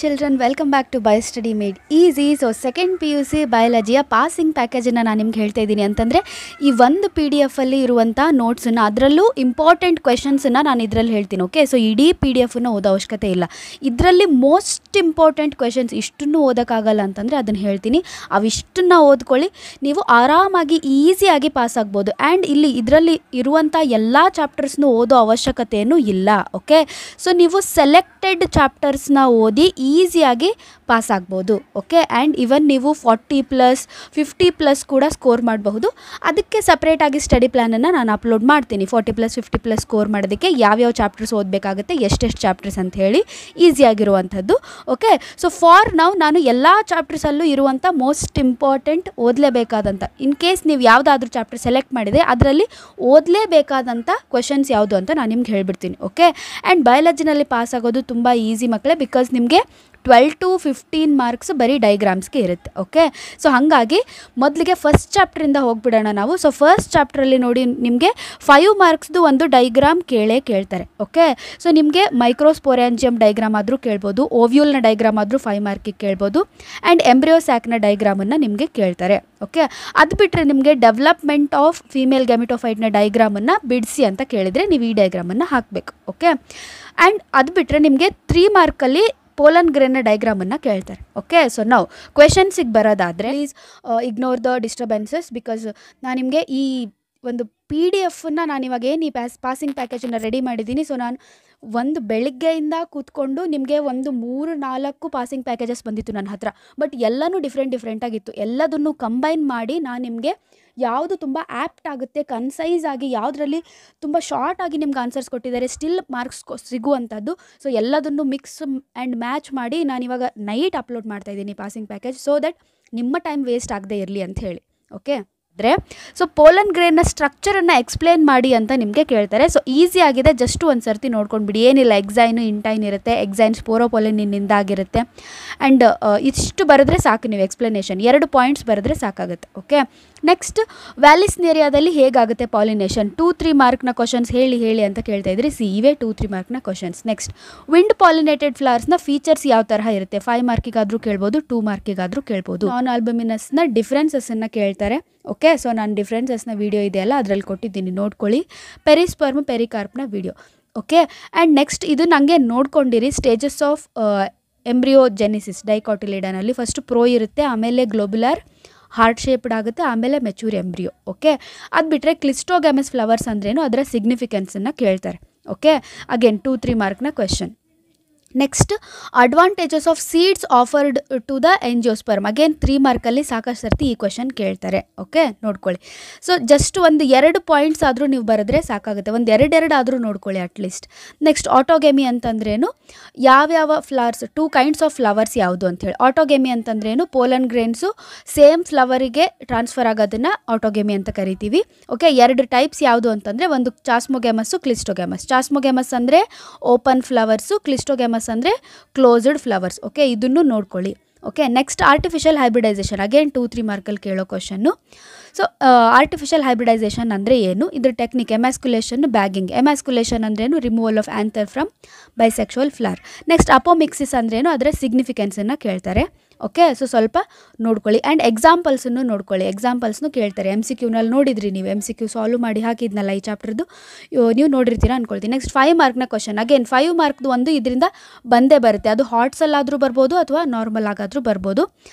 Children, welcome back to BioStudy Made Easy. So second PUC ಬಯಾಲಜಿಯ passing ಪ್ಯಾಕೇಜನ್ನು ನಾನು ನಿಮ್ಗೆ ಹೇಳ್ತಾ ಇದ್ದೀನಿ ಅಂತಂದರೆ ಈ ಒಂದು PDF ಅಲ್ಲಿ ಇರುವಂಥ ನೋಟ್ಸನ್ನು ಅದರಲ್ಲೂ ಇಂಪಾರ್ಟೆಂಟ್ ಕ್ವೆಶನ್ಸನ್ನು ನಾನು ಇದರಲ್ಲಿ ಹೇಳ್ತೀನಿ. ಓಕೆ, ಸೊ ಇಡೀ PDF ಓದೋ ಅವಶ್ಯಕತೆ ಇಲ್ಲ. ಇದರಲ್ಲಿ ಮೋಸ್ಟ್ ಇಂಪಾರ್ಟೆಂಟ್ ಕ್ವೆಶನ್ಸ್ ಇಷ್ಟನ್ನು ಓದೋಕ್ಕಾಗಲ್ಲ ಅಂತಂದರೆ ಅದನ್ನು ಹೇಳ್ತೀನಿ. ಅವಿಷ್ಟನ್ನು ಓದ್ಕೊಳ್ಳಿ, ನೀವು ಆರಾಮಾಗಿ ಈಸಿಯಾಗಿ ಪಾಸ್ ಆಗ್ಬೋದು. ಆ್ಯಂಡ್ ಇಲ್ಲಿ ಇದರಲ್ಲಿ ಇರುವಂಥ ಎಲ್ಲ ಚಾಪ್ಟರ್ಸ್ನು ಓದೋ ಅವಶ್ಯಕತೆಯೂ ಇಲ್ಲ. ಓಕೆ, ಸೊ ನೀವು ಸೆಲೆಕ್ಟೆಡ್ ಚಾಪ್ಟರ್ಸ್ನ ಓದಿ ಈಸಿಯಾಗಿ ಪಾಸ್ ಆಗ್ಬೋದು. ಓಕೆ, ಆ್ಯಂಡ್ ಇವನ್ ನೀವು 40+ 50+ ಕೂಡ ಸ್ಕೋರ್ ಮಾಡಬಹುದು. ಅದಕ್ಕೆ ಸಪ್ರೇಟಾಗಿ ಸ್ಟಡಿ ಪ್ಲ್ಯಾನನ್ನು ನಾನು ಅಪ್ಲೋಡ್ ಮಾಡ್ತೀನಿ. 40+ 50+ ಸ್ಕೋರ್ ಮಾಡೋದಕ್ಕೆ ಯಾವ್ಯಾವ ಚಾಪ್ಟರ್ಸ್ ಓದಬೇಕಾಗುತ್ತೆ, ಎಷ್ಟೆಷ್ಟು ಚಾಪ್ಟರ್ಸ್ ಅಂತ ಹೇಳಿ ಈಸಿಯಾಗಿರುವಂಥದ್ದು. ಓಕೆ, ಸೊ ಫಾರ್ ನಾವು ನಾನು ಎಲ್ಲ ಚಾಪ್ಟರ್ಸಲ್ಲೂ ಇರುವಂಥ ಮೋಸ್ಟ್ ಇಂಪಾರ್ಟೆಂಟ್ ಓದಲೇಬೇಕಾದಂಥ, ಇನ್ ಕೇಸ್ ನೀವು ಯಾವುದಾದ್ರೂ ಚಾಪ್ಟರ್ ಸೆಲೆಕ್ಟ್ ಮಾಡಿದರೆ ಅದರಲ್ಲಿ ಓದಲೇಬೇಕಾದಂಥ ಕ್ವೆಶನ್ಸ್ ಯಾವುದು ಅಂತ ನಾನು ನಿಮ್ಗೆ ಹೇಳ್ಬಿಡ್ತೀನಿ. ಓಕೆ, ಆ್ಯಂಡ್ ಬಯಾಲಜಿನಲ್ಲಿ ಪಾಸ್ ಆಗೋದು ತುಂಬ ಈಸಿ ಮಕ್ಕಳೇ, ಬಿಕಾಸ್ ನಿಮಗೆ 12 to 15 ಮಾರ್ಕ್ಸ್ ಬರೀ ಡೈಗ್ರಾಮ್ಸ್ಗೆ ಇರುತ್ತೆ. ಓಕೆ, ಸೊ ಹಾಗಾಗಿ ಮೊದಲಿಗೆ ಫಸ್ಟ್ ಚಾಪ್ಟ್ರಿಂದ ಹೋಗ್ಬಿಡೋಣ ನಾವು. ಸೊ ಫಸ್ಟ್ ಚಾಪ್ಟ್ರಲ್ಲಿ ನೋಡಿ, ನಿಮಗೆ 5 ಮಾರ್ಕ್ಸ್ದು ಒಂದು ಡೈಗ್ರಾಮ್ ಕೇಳ್ತಾರೆ. ಓಕೆ, ಸೊ ನಿಮಗೆ ಮೈಕ್ರೋಸ್ಪೋರಾಂಜಿಯಮ್ ಡೈಗ್ರಾಮ್ ಆದರೂ ಕೇಳ್ಬೋದು, ಓವ್ಯೂಲ್ನ ಡೈಗ್ರಾಮ್ ಆದರೂ 5 ಮಾರ್ಕಿಗೆ ಕೇಳ್ಬೋದು, ಆ್ಯಂಡ್ ಎಂಬ್ರಿಯೋಸ್ಯಾಕ್ನ ಡೈಗ್ರಾಮನ್ನು ನಿಮಗೆ ಕೇಳ್ತಾರೆ. ಓಕೆ, ಅದು ಬಿಟ್ಟರೆ ನಿಮಗೆ ಡೆವಲಪ್ಮೆಂಟ್ ಆಫ್ ಫೀಮೇಲ್ ಗ್ಯಾಮಿಟೋಫೈಟ್ನ ಡೈಗ್ರಾಮನ್ನು ಬಿಡಿಸಿ ಅಂತ ಕೇಳಿದರೆ ನೀವು ಈ ಡೈಗ್ರಾಮನ್ನು ಹಾಕಬೇಕು. ಓಕೆ, ಆ್ಯಂಡ್ ಅದು ಬಿಟ್ಟರೆ ನಿಮಗೆ 3 ಮಾರ್ಕಲ್ಲಿ ಪೋಲನ್ ಗ್ರೇನ್ನ ಡೈಗ್ರಾಮನ್ನು ಕೇಳ್ತಾರೆ. ಓಕೆ, ಸೊ ನಾವು ಕ್ವೆಶನ್ಸಿಗೆ ಬರೋದಾದರೆ please ignore the disturbances, because ನಾನು ನಿಮಗೆ ಈ ಒಂದು PDF ನಾನು ಇವಾಗ ಏನು ಈ ಪಾಸಿಂಗ್ ಪ್ಯಾಕೇಜನ್ನು ರೆಡಿ ಮಾಡಿದ್ದೀನಿ. ಸೊ ನಾನು ಒಂದು ಬೆಳಗ್ಗೆಯಿಂದ ಕೂತ್ಕೊಂಡು ನಿಮಗೆ ಒಂದು 3-4 ಪಾಸಿಂಗ್ ಪ್ಯಾಕೇಜಸ್ ಬಂದಿತ್ತು ನನ್ನ ಹತ್ರ. ಬಟ್ ಎಲ್ಲನೂ ಡಿಫ್ರೆಂಟಾಗಿತ್ತು. ಎಲ್ಲದನ್ನು ಕಂಬೈನ್ ಮಾಡಿ ನಾನು ನಿಮಗೆ ಯಾವುದು ತುಂಬ ಆ್ಯಪ್ಟ್ ಆಗುತ್ತೆ, ಕನ್ಸೈಸ್ ಆಗಿ, ಯಾವುದರಲ್ಲಿ ತುಂಬ ಶಾರ್ಟ್ ಆಗಿ ನಿಮ್ಗೆ ಆನ್ಸರ್ಸ್ ಕೊಟ್ಟಿದ್ದಾರೆ, ಸ್ಟಿಲ್ ಮಾರ್ಕ್ಸ್ ಸಿಗುವಂಥದ್ದು. ಸೊ ಎಲ್ಲದನ್ನು ಮಿಕ್ಸ್ ಆ್ಯಂಡ್ ಮ್ಯಾಚ್ ಮಾಡಿ ನಾನು ಇವಾಗ ನೈಟ್ ಅಪ್ಲೋಡ್ ಮಾಡ್ತಾಯಿದ್ದೀನಿ ಪಾಸಿಂಗ್ ಪ್ಯಾಕೇಜ್, ಸೊ ದಟ್ ನಿಮ್ಮ ಟೈಮ್ ವೇಸ್ಟ್ ಆಗದೆ ಇರಲಿ ಅಂತ ಹೇಳಿ. ಓಕೆ, ಸೊ ಪೋಲನ್ ಗ್ರೇನ್ನ ಸ್ಟ್ರಕ್ಚರನ್ನು ಎಕ್ಸ್ಪ್ಲೇನ್ ಮಾಡಿ ಅಂತ ನಿಮಗೆ ಕೇಳ್ತಾರೆ. ಸೊ ಈಸಿ ಆಗಿದೆ, ಜಸ್ಟ್ ಒಂದು ಸರ್ತಿ ನೋಡ್ಕೊಂಡ್ಬಿಡಿ. ಏನಿಲ್ಲ, ಎಕ್ಸೈನು ಇಂಟೈನ್ ಇರುತ್ತೆ, ಎಕ್ಸೈನ್ ಸ್ಪೋರೋಪೊಲಿನಿಂದ ಆಗಿರುತ್ತೆ. ಆ್ಯಂಡ್ ಇಷ್ಟು ಬರೆದ್ರೆ ಸಾಕು, ನೀವು ಎಕ್ಸ್ಪ್ಲನೇಷನ್ 2 ಪಾಯಿಂಟ್ಸ್ ಬರೆದ್ರೆ ಸಾಕಾಗುತ್ತೆ. ಓಕೆ, ನೆಕ್ಸ್ಟ್ ವ್ಯಾಲಿಸ್ನೇರಿಯಾದಲ್ಲಿ ಹೇಗಾಗುತ್ತೆ ಪಾಲಿನೇಷನ್, 2-3 ಮಾರ್ಕ್ನ ಕ್ವಶನ್ಸ್ ಹೇಳಿ ಅಂತ ಕೇಳ್ತಾ ಇದ್ರಿ. ಇವೇ 2-3 ಮಾರ್ಕ್ನ ಕ್ವಶನ್ಸ್. ನೆಕ್ಸ್ಟ್ ವಿಂಡ್ ಪಾಲಿನೇಟೆಡ್ ಫ್ಲವರ್ಸ್ನ ಫೀಚರ್ಸ್ ಯಾವ ತರಹ ಇರುತ್ತೆ, 5 ಮಾರ್ಕಿಗಾದರೂ ಕೇಳ್ಬೋದು, 2 ಮಾರ್ಕಿಗಾದರೂ ಕೇಳ್ಬೋದು. ನಾನ್ ಆಲ್ಬಮಿನಸ್ನ ಡಿಫ್ರೆನ್ಸಸ್ಸನ್ನು ಕೇಳ್ತಾರೆ. ಓಕೆ, ಸೊ ನಾನು ಡಿಫ್ರೆನ್ಸಸ್ನ ವೀಡಿಯೋ ಇದೆಯಲ್ಲ ಅದರಲ್ಲಿ ಕೊಟ್ಟಿದ್ದೀನಿ, ನೋಡ್ಕೊಳ್ಳಿ. ಪೆರಿಸ್ಪರ್ಮ್ ಪೆರಿಕಾರ್ಪ್ನ ವೀಡಿಯೋ. ಓಕೆ, ಆ್ಯಂಡ್ ನೆಕ್ಸ್ಟ್ ಇದು ನನಗೆ ನೋಡ್ಕೊಂಡಿರಿ, ಸ್ಟೇಜಸ್ ಆಫ್ ಎಂಬ್ರಿಯೋಜೆನಿಸಿಸ್ ಡೈಕಾಟಿಲಿಡನಲ್ಲಿ ಫಸ್ಟ್ ಪ್ರೋ ಇರುತ್ತೆ, ಆಮೇಲೆ ಗ್ಲೋಬ್ಯುಲರ್ ಹಾರ್ಟ್ ಶೇಪ್ಡ್ ಆಗುತ್ತೆ, ಆಮೇಲೆ ಮೆಚೂರ್ ಎಂಬ್ರಿಯೋ. ಓಕೆ, ಅದು ಬಿಟ್ಟರೆ ಕ್ಲಿಸ್ಟೋಗ್ಯಾಮಸ್ ಫ್ಲವರ್ಸ್ ಅಂದ್ರೇನು, ಅದರ ಸಿಗ್ನಿಫಿಕೆನ್ಸನ್ನು ಕೇಳ್ತಾರೆ. ಓಕೆ, ಅಗೇನ್ 2-3 ಮಾರ್ಕ್ನ question. Next advantages of seeds afforded to the angiosperm, again 3 ಮಾರ್ಕಲ್ಲಿ ಸಾಕಷ್ಟು ಸರ್ತಿ ಈ ಕ್ವೆಶನ್ ಕೇಳ್ತಾರೆ. ಓಕೆ, ನೋಡ್ಕೊಳ್ಳಿ. ಸೊ ಜಸ್ಟ್ ಒಂದು 2 ಪಾಯಿಂಟ್ಸ್ ಆದರೂ ನೀವು ಬರೆದ್ರೆ ಸಾಕಾಗುತ್ತೆ, ಒಂದು 2 ಆದರೂ ನೋಡ್ಕೊಳ್ಳಿ ಅಟ್ಲೀಸ್ಟ್. ನೆಕ್ಸ್ಟ್ ಆಟೋಗೆಮಿ ಅಂತಂದ್ರೇನು, ಯಾವ್ಯಾವ ಫ್ಲವರ್ಸ್, 2 ಕೈಂಡ್ಸ್ ಆಫ್ ಫ್ಲವರ್ಸ್ ಯಾವುದು ಅಂಥೇಳಿ. ಆಟೋಗೆಮಿ ಅಂತಂದ್ರೇನು, ಪೋಲನ್ ಗ್ರೇನ್ಸು ಸೇಮ್ ಫ್ಲವರಿಗೆ ಟ್ರಾನ್ಸ್ಫರ್ ಆಗೋದನ್ನು ಆಟೋಗೆಮಿ ಅಂತ ಕರಿತೀವಿ. ಓಕೆ, 2 ಟೈಪ್ಸ್ ಯಾವುದು ಅಂತಂದರೆ, ಒಂದು ಚಾಸ್ಮೋಗ್ಯಾಮಸ್ಸು, ಕ್ಲಿಸ್ಟೋಗ್ಯಾಮಸ್. ಚಾಸ್ಮೋಗ್ಯಾಮಸ್ ಅಂದರೆ ಓಪನ್ ಫ್ಲವರ್ಸು, ಕ್ಲಿಸ್ಟೋಗ್ಯಾಮಸ್ ಅಂದರೆ ಕ್ಲೋಸ್ಡ್ ಫ್ಲವರ್ಸ್. ಓಕೆ, ಇದನ್ನು ನೋಡ್ಕೊಳ್ಳಿ. Okay, next artificial hybridisation, again 2-3 ಮಾರ್ಕಲ್ಲಿ ಕೇಳೋ ಕ್ವಶನ್ನು. ಸೊ ಆರ್ಟಿಫಿಷಿಯಲ್ ಹೈಬ್ರಿಡೈಸೇಷನ್ ಅಂದರೆ ಏನು, ಇದ್ರ ಟೆಕ್ನಿಕ್ ಎಮ್ಯಾಸ್ಕುಲೇಷನ್, ಬ್ಯಾಗಿಂಗ್. ಎಮ್ಯಾಸ್ಕುಲೇಷನ್ ಅಂದ್ರೇನು, removal of anther from bisexual flower. Next apomixis ಅಂದ್ರೇನು, ಅದರ ಸಿಗ್ನಿಫಿಕೆನ್ಸನ್ನು ಕೇಳ್ತಾರೆ. ಓಕೆ, ಸೊ ಸ್ವಲ್ಪ ನೋಡ್ಕೊಳ್ಳಿ. ಆ್ಯಂಡ್ ಎಕ್ಸಾಂಪಲ್ಸನ್ನು ನೋಡ್ಕೊಳ್ಳಿ, ಎಕ್ಸಾಂಪಲ್ಸ್ನು ಕೇಳ್ತಾರೆ. MCQನಲ್ಲಿ ನೋಡಿದ್ರಿ ನೀವು, MCQ ಸಾಲ್ವ್ ಮಾಡಿ ಹಾಕಿದ್ನಲ್ಲ ಈ ಚಾಪ್ಟರ್ದು, ನೀವು ನೋಡಿರ್ತೀರ ಅಂದ್ಕೊಳ್ತೀನಿ. ನೆಕ್ಸ್ಟ್ 5 ಮಾರ್ಕ್ನ ಕ್ವಶನ್, ಅಗೇನ್ 5 ಮಾರ್ಕ್ದು ಒಂದು ಇದರಿಂದ ಬಂದೇ ಬರುತ್ತೆ, ಅದು ಹಾರ್ಟ್ಸಲ್ಲಾದರೂ ಬರ್ಬೋದು ಅಥವಾ ನಾರ್ಮಲ್ ಆಗಾದರೂ ಬರ್ಬೋದು.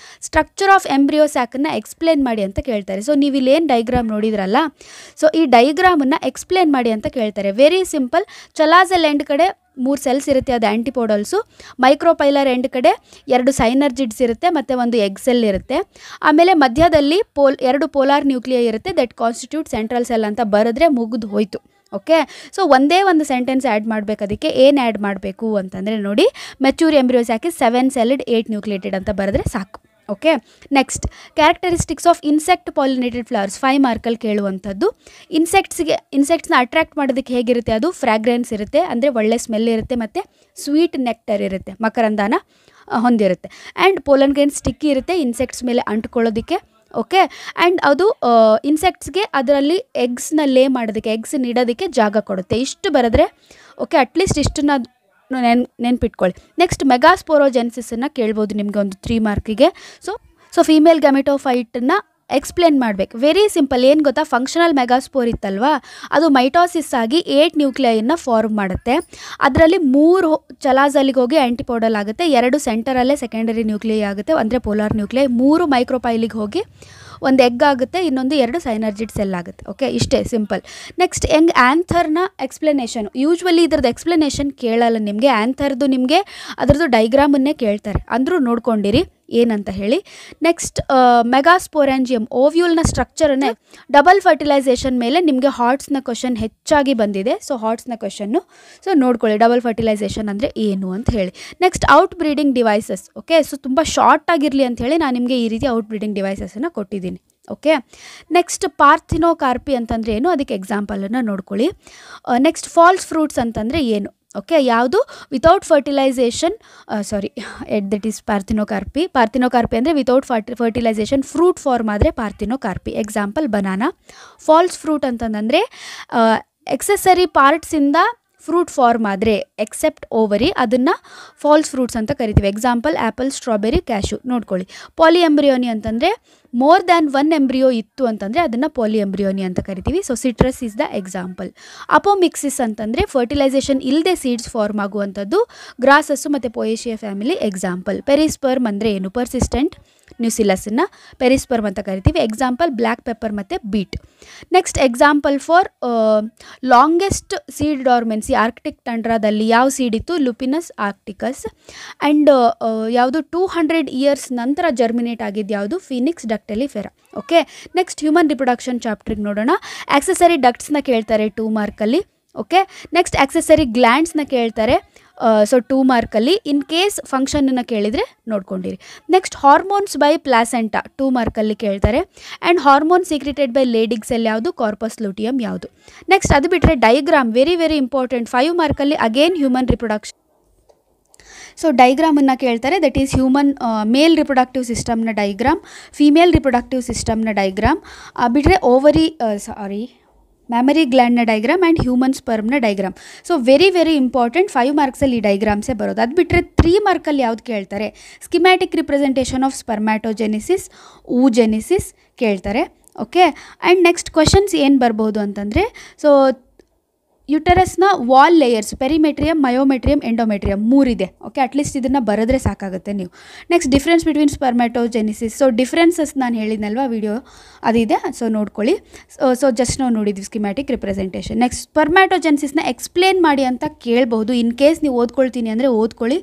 ಸ್ಟ್ರಕ್ಚರ್ ಆಫ್ ಎಂಬ್ರಿಯೋಸ್ಯಾಕನ್ನು ಎಕ್ಸ್ಪ್ಲೇನ್ ಮಾಡಿ ಅಂತ ಕೇಳ್ತಾರೆ. ಸೊ ನೀವು ಇಲ್ಲೇನು ಡೈಗ್ರಾಮ್ ನೋಡಿದ್ರಲ್ಲ, ಸೊ ಈ ಡೈಗ್ರಾಮನ್ನು ಎಕ್ಸ್ಪ್ಲೇನ್ ಮಾಡಿ ಅಂತ ಕೇಳ್ತಾರೆ. Very simple. ಚಲಾಸೆಲ್ ಎಂಡ್ ಕಡೆ 3 ಸೆಲ್ಸ್ ಇರುತ್ತೆ, ಅದು ಆ್ಯಂಟಿಪೋಡಲ್ಸು. ಮೈಕ್ರೋಪೈಲರ್ ಎಂಡ್ ಕಡೆ 2 ಸೈನರ್ಜಿಡ್ಸ್ ಇರುತ್ತೆ, ಮತ್ತು ಒಂದು ಎಗ್ ಸೆಲ್ ಇರುತ್ತೆ. ಆಮೇಲೆ ಮಧ್ಯದಲ್ಲಿ 2 ಪೋಲಾರ್ ನ್ಯೂಕ್ಲಿಯೈ ಇರುತ್ತೆ, ದಟ್ ಕಾನ್ಸ್ಟಿಟ್ಯೂಟ್ ಸೆಂಟ್ರಲ್ ಸೆಲ್ ಅಂತ ಬರೆದ್ರೆ ಮುಗಿದು ಹೋಯಿತು. ಓಕೆ, ಸೊ ಒಂದೇ ಒಂದು ಸೆಂಟೆನ್ಸ್ ಆ್ಯಡ್ ಮಾಡಬೇಕು. ಅದಕ್ಕೆ ಏನು ಆ್ಯಡ್ ಮಾಡಬೇಕು ಅಂತಂದರೆ ನೋಡಿ, ಮೆಚೂರ್ ಎಂಬ್ರಿಯೋಸ್ಯಾಕ್ 7 ಸೆಲ್ಡ್ 8 ನ್ಯೂಕ್ಲಿಯೇಟೆಡ್ ಅಂತ ಬರೆದ್ರೆ ಸಾಕು. Okay, next characteristics of insect pollinated flowers, 5 ಮಾರ್ಕಲ್ಲಿ ಕೇಳುವಂಥದ್ದು. ಇನ್ಸೆಕ್ಟ್ಸ್ನ ಅಟ್ರಾಕ್ಟ್ ಮಾಡೋದಕ್ಕೆ ಹೇಗಿರುತ್ತೆ, ಅದು ಫ್ರಾಗ್ರೆನ್ಸ್ ಇರುತ್ತೆ, ಅಂದರೆ ಒಳ್ಳೆ ಸ್ಮೆಲ್ ಇರುತ್ತೆ, ಮತ್ತು ಸ್ವೀಟ್ ನೆಕ್ಟರ್ ಇರುತ್ತೆ, ಮಕರಂದಾನ ಹೊಂದಿರುತ್ತೆ. ಆ್ಯಂಡ್ ಪೋಲನ್ ಗ್ರೇನ್ ಸ್ಟಿಕ್ಕಿ ಇರುತ್ತೆ, ಇನ್ಸೆಕ್ಟ್ಸ್ ಮೇಲೆ ಅಂಟ್ಕೊಳ್ಳೋದಕ್ಕೆ. ಓಕೆ, ಆ್ಯಂಡ್ ಅದು ಇನ್ಸೆಕ್ಟ್ಸ್ಗೆ ಅದರಲ್ಲಿ ಎಗ್ಸ್ನ ಲೇ ಮಾಡೋದಕ್ಕೆ, ಎಗ್ಸ್ ನೀಡೋದಕ್ಕೆ ಜಾಗ ಕೊಡುತ್ತೆ. ಇಷ್ಟು ಬರೆದ್ರೆ ಓಕೆ, ಅಟ್ಲೀಸ್ಟ್ ಇಷ್ಟನ್ನ ನೆನ್ಪಿಟ್ಕೊಳ್ಳಿ. ನೆಕ್ಸ್ಟ್ ಮೆಗಾಸ್ಪೋರೋಜೆನ್ಸಿಸನ್ನು ಕೇಳ್ಬೋದು ನಿಮಗೆ ಒಂದು 3 ಮಾರ್ಕಿಗೆ. ಸೊ ಫೀಮೇಲ್ ಗ್ಯಾಮೆಟೋಫೈಟನ್ನು ಎಕ್ಸ್ಪ್ಲೇನ್ ಮಾಡಬೇಕು. Very simple. ಏನು ಗೊತ್ತಾ, ಫಂಕ್ಷನಲ್ ಮೆಗಾಸ್ಪೋರ್ ಇತ್ತಲ್ವಾ, ಅದು ಮೈಟೋಸಿಸ್ ಆಗಿ 8 ನ್ಯೂಕ್ಲಿಯನ್ನ ಫಾರ್ಮ್ ಮಾಡುತ್ತೆ. ಅದರಲ್ಲಿ 3 ಚಲಾಸಲಿಗೆ ಹೋಗಿ ಆ್ಯಂಟಿಪೋಡಲ್ ಆಗುತ್ತೆ, 2 ಸೆಂಟರಲ್ಲೇ ಸೆಕೆಂಡರಿ ನ್ಯೂಕ್ಲಿಯೈ ಆಗುತ್ತೆ, ಅಂದರೆ ಪೋಲಾರ್ ನ್ಯೂಕ್ಲಿಯೈ, 3 ಮೈಕ್ರೋಪೈಲಿಗೆ ಹೋಗಿ ಒಂದು ಎಗ್ ಆಗುತ್ತೆ, ಇನ್ನೊಂದು 2 ಸೈನರ್ಜಿಡ್ ಸೆಲ್ ಆಗುತ್ತೆ. ಓಕೆ, ಇಷ್ಟೇ ಸಿಂಪಲ್. ನೆಕ್ಸ್ಟ್ ಆ್ಯಂಥರ್ನ ಎಕ್ಸ್ಪ್ಲನೇಷನ್. ಯೂಶ್ವಲಿ ಇದ್ರದ್ದು ಎಕ್ಸ್ಪ್ಲನೇಷನ್ ಕೇಳಲ್ಲ ನಿಮಗೆ, ಆ್ಯಂಥರ್ದು ನಿಮಗೆ ಅದರದ್ದು ಡೈಗ್ರಾಮನ್ನೇ ಕೇಳ್ತಾರೆ, ಅಂದರೂ ನೋಡ್ಕೊಂಡಿರಿ ಏನಂತ ಹೇಳಿ. ನೆಕ್ಸ್ಟ್ ಮೆಗಾಸ್ಪೋರಾಂಜಿಯಮ್ ಓವ್ಯೂಲ್ನ ಸ್ಟ್ರಕ್ಚರನ್ನೇ ಡಬಲ್ ಫರ್ಟಿಲೈಸೇಷನ್ ಮೇಲೆ ನಿಮಗೆ ಹಾರ್ಟ್ಸ್ನ ಕ್ವಶನ್ ಹೆಚ್ಚಾಗಿ ಬಂದಿದೆ. ಸೊ ಹಾರ್ಟ್ಸ್ನ ಕ್ವಶನ್ನು ಸೊ ನೋಡ್ಕೊಳ್ಳಿ, ಡಬಲ್ ಫರ್ಟಿಲೈಸೇಷನ್ ಅಂದರೆ ಏನು ಅಂತ ಹೇಳಿ. Next out breeding devices. Okay, so ತುಂಬ ಶಾರ್ಟ್ ಆಗಿರಲಿ ಅಂತ ಹೇಳಿ ನಾನು ನಿಮಗೆ ಈ ರೀತಿ ಔಟ್ ಬ್ರೀಡಿಂಗ್ ಡಿವೈಸಸನ್ನು ಕೊಟ್ಟಿದ್ದೀನಿ. ಓಕೆ, ನೆಕ್ಸ್ಟ್ ಪಾರ್ಥಿನೋಕಾರ್ಪಿ ಅಂತಂದರೆ ಏನು, ಅದಕ್ಕೆ ಎಕ್ಸಾಂಪಲನ್ನು ನೋಡ್ಕೊಳ್ಳಿ. ನೆಕ್ಸ್ಟ್ ಫಾಲ್ಸ್ ಫ್ರೂಟ್ಸ್ ಅಂತಂದರೆ ಏನು. ಓಕೆ, ಯಾವುದು without fertilization that is parthenocarpy ಅಂದರೆ ವಿತೌಟ್ ಫರ್ಟಿಲೈಸೇಷನ್ ಫ್ರೂಟ್ ಫಾರ್ಮ್ ಆದರೆ parthenocarpy. Example banana. False fruit ಅಂತಂದರೆ ಎಕ್ಸೆಸರಿ ಪಾರ್ಟ್ಸಿಂದ ಫ್ರೂಟ್ ಫಾರ್ಮ್ ಆದರೆ ಎಕ್ಸೆಪ್ಟ್ ಓವರಿ, ಅದನ್ನು ಫಾಲ್ಸ್ ಫ್ರೂಟ್ಸ್ ಅಂತ ಕರಿತೀವಿ. Example apple, strawberry, cashew. ನೋಡ್ಕೊಳ್ಳಿ. ಪಾಲಿ ಎಂಬ್ರಿಯೋನಿ ಅಂತಂದರೆ ಮೋರ್ ದ್ಯಾನ್ 1 ಎಂಬ್ರಿಯೋ ಇತ್ತು ಅಂತಂದರೆ ಅದನ್ನು ಪಾಲಿ ಎಂಬ್ರಿಯೋನಿ ಅಂತ ಕರಿತೀವಿ. So citrus is the example. Apomixis ಅಂತಂದರೆ ಫರ್ಟಿಲೈಸೇಷನ್ ಇಲ್ಲದೆ ಸೀಡ್ಸ್ ಫಾರ್ಮ್ ಆಗುವಂಥದ್ದು, ಗ್ರಾಸಸ್ಸು ಮತ್ತು ಪೊಯೇಶಿಯಾ ಫ್ಯಾಮಿಲಿ ಎಕ್ಸಾಂಪಲ್. ಪೆರಿಸ್ಪರ್ಮ್ ಅಂದರೆ ಏನು, ಪರ್ಸಿಸ್ಟೆಂಟ್ ನ್ಯೂಸಿಲಸನ್ನು ಪೆರಿಸ್ಪರ್ಮ್ ಅಂತ ಕರಿತೀವಿ. ಎಕ್ಸಾಂಪಲ್ ಬ್ಲ್ಯಾಕ್ ಪೆಪ್ಪರ್ ಮತ್ತು beet. Next example for longest seed dormancy arctic ಟಂಡ್ರಾದಲ್ಲಿ ಯಾವ ಸೀಡ್ ಇತ್ತು, ಲುಪಿನಸ್ ಆರ್ಕ್ಟಿಕಸ್. ಆ್ಯಂಡ್ ಯಾವುದು 200 ಇಯರ್ಸ್ ನಂತರ ಜರ್ಮಿನೇಟ್ ಆಗಿದ್ದು ಯಾವುದು, phoenix dactylifera. Okay, next human reproduction ಚಾಪ್ಟ್ರಿಗೆ ನೋಡೋಣ. ಆಕ್ಸೆಸರಿ ಡಕ್ಟ್ಸ್ನ ಕೇಳ್ತಾರೆ 2 ಮಾರ್ಕಲ್ಲಿ. ಓಕೆ, ನೆಕ್ಸ್ಟ್ ಆಕ್ಸೆಸರಿ ಗ್ಲ್ಯಾಂಡ್ಸ್ನ ಕೇಳ್ತಾರೆ, ಸೊ 2 ಮಾರ್ಕಲ್ಲಿ. ಇನ್ ಕೇಸ್ ಫಂಕ್ಷನನ್ನು ಕೇಳಿದರೆ ನೋಡ್ಕೊಂಡಿರಿ. ನೆಕ್ಸ್ಟ್ ಹಾರ್ಮೋನ್ಸ್ ಬೈ ಪ್ಲಾಸೆಂಟಾ 2 ಮಾರ್ಕಲ್ಲಿ ಕೇಳ್ತಾರೆ. And hormone secreted by Leydig cell ಯಾವುದು, ಕಾರ್ಪಸ್ ಲೂಟಿಯಮ್ ಯಾವುದು. ನೆಕ್ಸ್ಟ್ ಅದು ಬಿಟ್ಟರೆ ಡೈಗ್ರಾಮ್ ವೆರಿ ವೆರಿ ಇಂಪಾರ್ಟೆಂಟ್. 5 ಮಾರ್ಕಲ್ಲಿ ಅಗೇನ್ ಹ್ಯೂಮನ್ ರಿಪ್ರೊಡಕ್ಷನ್. ಸೊ ಡೈಗ್ರಾಮನ್ನು ಕೇಳ್ತಾರೆ, that is human male reproductive ಸಿಸ್ಟಮ್ನ ಡೈಗ್ರಾಮ್, ಫೀಮೇಲ್ ರಿಪ್ರೊಡಕ್ಟಿವ್ ಸಿಸ್ಟಮ್ನ ಡೈಗ್ರಾಮ್, ಬಿಟ್ಟರೆ ಮ್ಯಾಮರಿ ಗ್ಲ್ಯಾಂಡ್ನ ಡೈಗ್ರಾಮ್ ಆ್ಯಂಡ್ ಹ್ಯೂಮನ್ ಸ್ಪರ್ಮ್ನ diagram. So very very important. 5 ಮಾರ್ಕ್ಸಲ್ಲಿ ಈ ಡೈಗ್ರಾಮ್ಸೇ ಬರೋದು. ಅದು ಬಿಟ್ಟರೆ 3 ಮಾರ್ಕಲ್ಲಿ ಯಾವ್ದು ಕೇಳ್ತಾರೆ, schematic representation of spermatogenesis, oogenesis ಕೇಳ್ತಾರೆ. ಓಕೆ, ಆ್ಯಂಡ್ ನೆಕ್ಸ್ಟ್ ಕ್ವಶನ್ಸ್ ಏನು ಬರ್ಬೋದು ಅಂತಂದರೆ, ಸೊ ಯುಟರಸ್ನ wall layers perimetrium, myometrium, endometrium 3 ಇದೆ. ಓಕೆ, ಅಟ್ಲೀಸ್ಟ್ ಇದನ್ನು ಬರೆದ್ರೆ ಸಾಕಾಗುತ್ತೆ ನೀವು. Next difference between spermatogenesis. So differences ನಾನು ಹೇಳಿದ್ನಲ್ವ ವಿಡಿಯೋ ಅದಿದೆ, ಸೊ ನೋಡ್ಕೊಳ್ಳಿ. ಸೊ ಜಸ್ಟ್ ನಾವು ನೋಡಿದ್ವಿ ಸ್ಕಿಮ್ಯಾಟಿಕ್ ರಿಪ್ರೆಸೆಂಟೇಷನ್. ನೆಕ್ಸ್ಟ್ ಸ್ಪರ್ಮ್ಯಾಟೋಜೆನಿಸಿಸ್ನ ಎಕ್ಸ್ಪ್ಲೇನ್ ಮಾಡಿ ಅಂತ ಕೇಳ್ಬೋದು. ಇನ್ ಕೇಸ್ ನೀವು ಓದ್ಕೊಳ್ತೀನಿ ಅಂದರೆ ಓದ್ಕೊಳ್ಳಿ,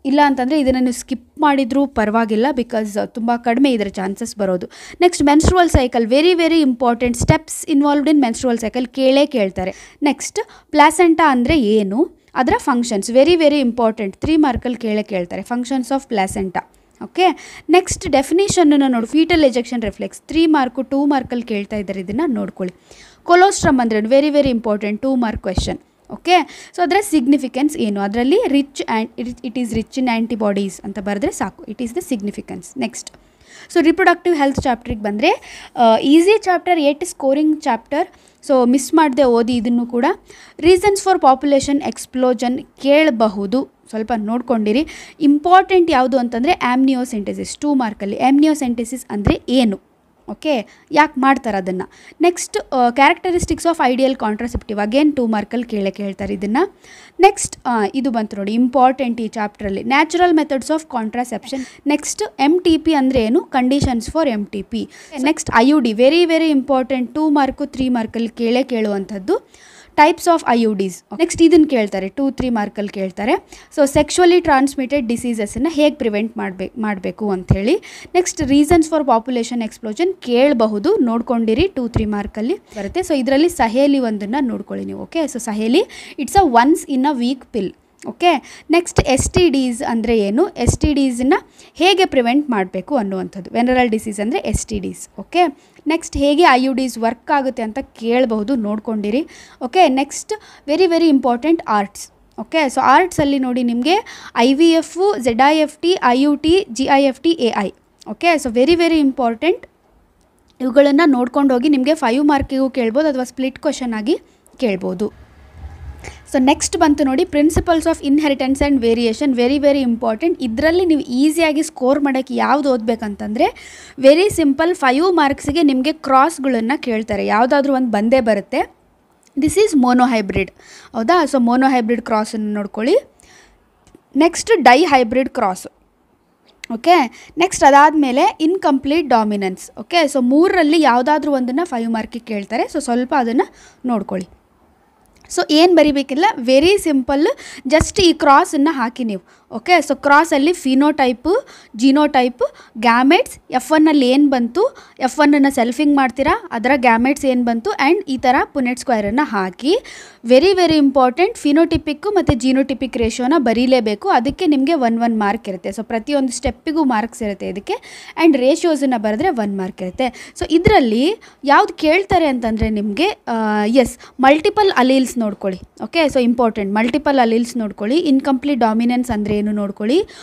ಇಲ್ಲ ಅಂತಂದರೆ ಇದನ್ನು ನೀವು ಸ್ಕಿಪ್ ಮಾಡಿದರೂ ಪರವಾಗಿಲ್ಲ, ಬಿಕಾಸ್ ತುಂಬ ಕಡಿಮೆ ಇದರ ಚಾನ್ಸಸ್ ಬರೋದು. Next menstrual cycle very very important. Steps involved in menstrual cycle ಕೇಳ್ತಾರೆ. ನೆಕ್ಸ್ಟ್ ಪ್ಲಾಸೆಂಟಾ ಅಂದರೆ ಏನು, ಅದರ ಫಂಕ್ಷನ್ಸ್ ವೆರಿ ವೆರಿ ಇಂಪಾರ್ಟೆಂಟ್. 3 ಮಾರ್ಕಲ್ಲಿ ಕೇಳ್ತಾರೆ functions of placenta. Okay, next ಡೆಫಿನೇಷನನ್ನು ನೋಡಿ, ಫೀಟಲ್ ಎಜೆಕ್ಷನ್ ರಿಫ್ಲೆಕ್ಸ್ 3 ಮಾರ್ಕು 2 ಮಾರ್ಕಲ್ಲಿ ಕೇಳ್ತಾ ಇದ್ದಾರೆ, ಇದನ್ನು ನೋಡ್ಕೊಳ್ಳಿ. ಕೊಲೋಸ್ಟ್ರಮ್ ಅಂದರೆ very very important, 2 mark question. Okay, so ಅದರ ಸಿಗ್ನಿಫಿಕೆನ್ಸ್ ಏನು, ಅದರಲ್ಲಿ it is rich in antibodies ಅಂತ ಬರೆದ್ರೆ ಸಾಕು, it is the significance. Next so reproductive health ಚಾಪ್ಟ್ರಿಗೆ ಬಂದರೆ easy chapter, 8 scoring chapter. So miss ಮಾಡದೆ ಓದಿ ಇದನ್ನು ಕೂಡ. ರೀಸನ್ಸ್ ಫಾರ್ ಪಾಪ್ಯುಲೇಷನ್ ಎಕ್ಸ್ಪ್ಲೋಜನ್ ಕೇಳಬಹುದು, ಸ್ವಲ್ಪ ನೋಡ್ಕೊಂಡಿರಿ. ಇಂಪಾರ್ಟೆಂಟ್ ಯಾವುದು ಅಂತಂದರೆ ಆಮ್ನಿಯೋಸೆಂಟೆಸಿಸ್ 2 ಮಾರ್ಕಲ್ಲಿ. ಆಮ್ನಿಯೋಸೆಂಟೆಸಿಸ್ ಅಂದರೆ ಏನು, ಓಕೆ, ಯಾಕೆ ಮಾಡ್ತಾರೆ ಅದನ್ನು. Next characteristics of ideal contraceptive again 2 ಮಾರ್ಕಲ್ಲಿ ಕೇಳ್ತಾರೆ ಇದನ್ನು. ನೆಕ್ಸ್ಟ್ ಇದು ಬಂತು ನೋಡಿ, ಇಂಪಾರ್ಟೆಂಟ್ ಈ ಚಾಪ್ಟ್ರಲ್ಲಿ, natural methods of contraception. Next MTP ಅಂದರೆ ಏನು, conditions for MTP. Next IUD very very important, 2 mark 3 ಮಾರ್ಕಲ್ಲಿ ಕೇಳುವಂಥದ್ದು. Types of IUDs. ನೆಕ್ಸ್ಟ್ ಇದನ್ನು ಕೇಳ್ತಾರೆ 2-3 ಮಾರ್ಕಲ್ಲಿ ಕೇಳ್ತಾರೆ. ಸೊ ಸೆಕ್ಷುವಲಿ ಟ್ರಾನ್ಸ್ಮಿಟೆಡ್ ಡಿಸೀಸಸನ್ನು ಹೇಗೆ ಪ್ರಿವೆಂಟ್ ಮಾಡಬೇಕು ಅಂಥೇಳಿ. Next reasons for population explosion ಕೇಳಬಹುದು, ನೋಡ್ಕೊಂಡಿರಿ, 2-3 ಮಾರ್ಕಲ್ಲಿ ಬರುತ್ತೆ. ಸೊ ಇದರಲ್ಲಿ ಸಹೇಲಿ ಒಂದನ್ನು ನೋಡ್ಕೊಳ್ಳಿ ನೀವು. Okay, so Saheli it's a once in a week pill. Okay, next STDs ಅಂದರೆ ಏನು, STDsನ ಹೇಗೆ ಪ್ರಿವೆಂಟ್ ಮಾಡಬೇಕು ಅನ್ನುವಂಥದ್ದು. ವೆನರಲ್ ಡಿಸೀಸ್ ಅಂದರೆ STDs. ಓಕೆ, ನೆಕ್ಸ್ಟ್ ಹೇಗೆ IUDs ವರ್ಕ್ ಆಗುತ್ತೆ ಅಂತ ಕೇಳಬಹುದು, ನೋಡ್ಕೊಂಡಿರಿ. Okay, next very very important ARTs. Okay, so ಆರ್ಟ್ಸಲ್ಲಿ ನೋಡಿ ನಿಮಗೆ IVF, ZIFT, IUT, GIFT, AI. Okay, so very very important. ಇವುಗಳನ್ನು ನೋಡ್ಕೊಂಡು ಹೋಗಿ ನಿಮಗೆ 5 ಮಾರ್ಕಿಗೂ ಕೇಳ್ಬೋದು ಅಥವಾ ಸ್ಪ್ಲಿಟ್ ಕ್ವಶನ್ ಆಗಿ ಕೇಳ್ಬೋದು. ಸೊ ನೆಕ್ಸ್ಟ್ ಬಂತು ನೋಡಿ principles of inheritance and variation. Very very important. ಇದರಲ್ಲಿ ನೀವು ಈಸಿಯಾಗಿ ಸ್ಕೋರ್ ಮಾಡೋಕ್ಕೆ ಯಾವುದು ಓದಬೇಕಂತಂದರೆ ವೆರಿ ಸಿಂಪಲ್ 5 ಮಾರ್ಕ್ಸಿಗೆ ನಿಮಗೆ ಕ್ರಾಸ್ಗಳನ್ನು ಕೇಳ್ತಾರೆ. ಯಾವುದಾದ್ರೂ ಒಂದು ಬಂದೇ ಬರುತ್ತೆ. ದಿಸ್ ಈಸ್ ಮೋನೋಹೈಬ್ರಿಡ್, ಹೌದಾ? ಸೊ ಮೋನೋಹೈಬ್ರಿಡ್ ಕ್ರಾಸನ್ನು ನೋಡ್ಕೊಳ್ಳಿ. Next dihybrid cross. Okay, next ಅದಾದಮೇಲೆ ಇನ್ಕಂಪ್ಲೀಟ್ ಡಾಮಿನೆನ್ಸ್. ಓಕೆ, ಸೊ 3ರಲ್ಲಿ ಯಾವುದಾದ್ರೂ ಒಂದನ್ನು 5 ಮಾರ್ಕಿಗೆ ಕೇಳ್ತಾರೆ. ಸೊ ಸ್ವಲ್ಪ ಅದನ್ನು ನೋಡ್ಕೊಳ್ಳಿ. ಸೊ ಏನು ಬರಿಬೇಕಿಲ್ಲ, ವೆರಿ ಸಿಂಪಲ್. ಜಸ್ಟ್ ಈ ಕ್ರಾಸನ್ನು ಹಾಕಿ ನೀವು. ಓಕೆ, ಸೊ ಕ್ರಾಸಲ್ಲಿ ಫಿನೋಟೈಪು, ಜಿನೋಟೈಪ್, ಗ್ಯಾಮೆಟ್ಸ್, F1ಅಲ್ಲಿ ಏನು ಬಂತು, F1ಅನ್ನು ಸೆಲ್ಫಿಂಗ್ ಮಾಡ್ತೀರಾ, ಅದರ ಗ್ಯಾಮೆಟ್ಸ್ ಏನು ಬಂತು, ಆ್ಯಂಡ್ ಈ ಥರ ಪುನೆಟ್ ಸ್ಕ್ವೇರನ್ನು ಹಾಕಿ. ವೆರಿ ವೆರಿ ಇಂಪಾರ್ಟೆಂಟ್, ಫಿನೋಟಿಪಿಕ್ಕು ಮತ್ತು ಜಿನೋಟಿಪಿಕ್ ರೇಷಿಯೋನ ಬರೀಲೇಬೇಕು. ಅದಕ್ಕೆ ನಿಮಗೆ 1 ಮಾರ್ಕ್ ಇರುತ್ತೆ. ಸೊ ಪ್ರತಿಯೊಂದು ಸ್ಟೆಪ್ಪಿಗೂ ಮಾರ್ಕ್ಸ್ ಇರುತ್ತೆ ಇದಕ್ಕೆ. ಆ್ಯಂಡ್ ರೇಷಿಯೋಸನ್ನು ಬರೆದ್ರೆ 1 ಮಾರ್ಕ್ ಇರುತ್ತೆ. ಸೊ ಇದರಲ್ಲಿ ಯಾವ್ದು ಕೇಳ್ತಾರೆ ಅಂತಂದರೆ ನಿಮಗೆ ಮಲ್ಟಿಪಲ್ ಅಲೀಲ್ಸ್ ನೋಡ್ಕೊಳ್ಳಿ. Okay, so important multiple alleles ನೋಡ್ಕೊಳ್ಳಿ. ಇನ್ಕಂಪ್ಲೀಟ್ ಡಾಮಿನೆನ್ಸ್ ಅಂದರೆ ಏನು ನೋಡ್ಕೊಳ್ಳಿ.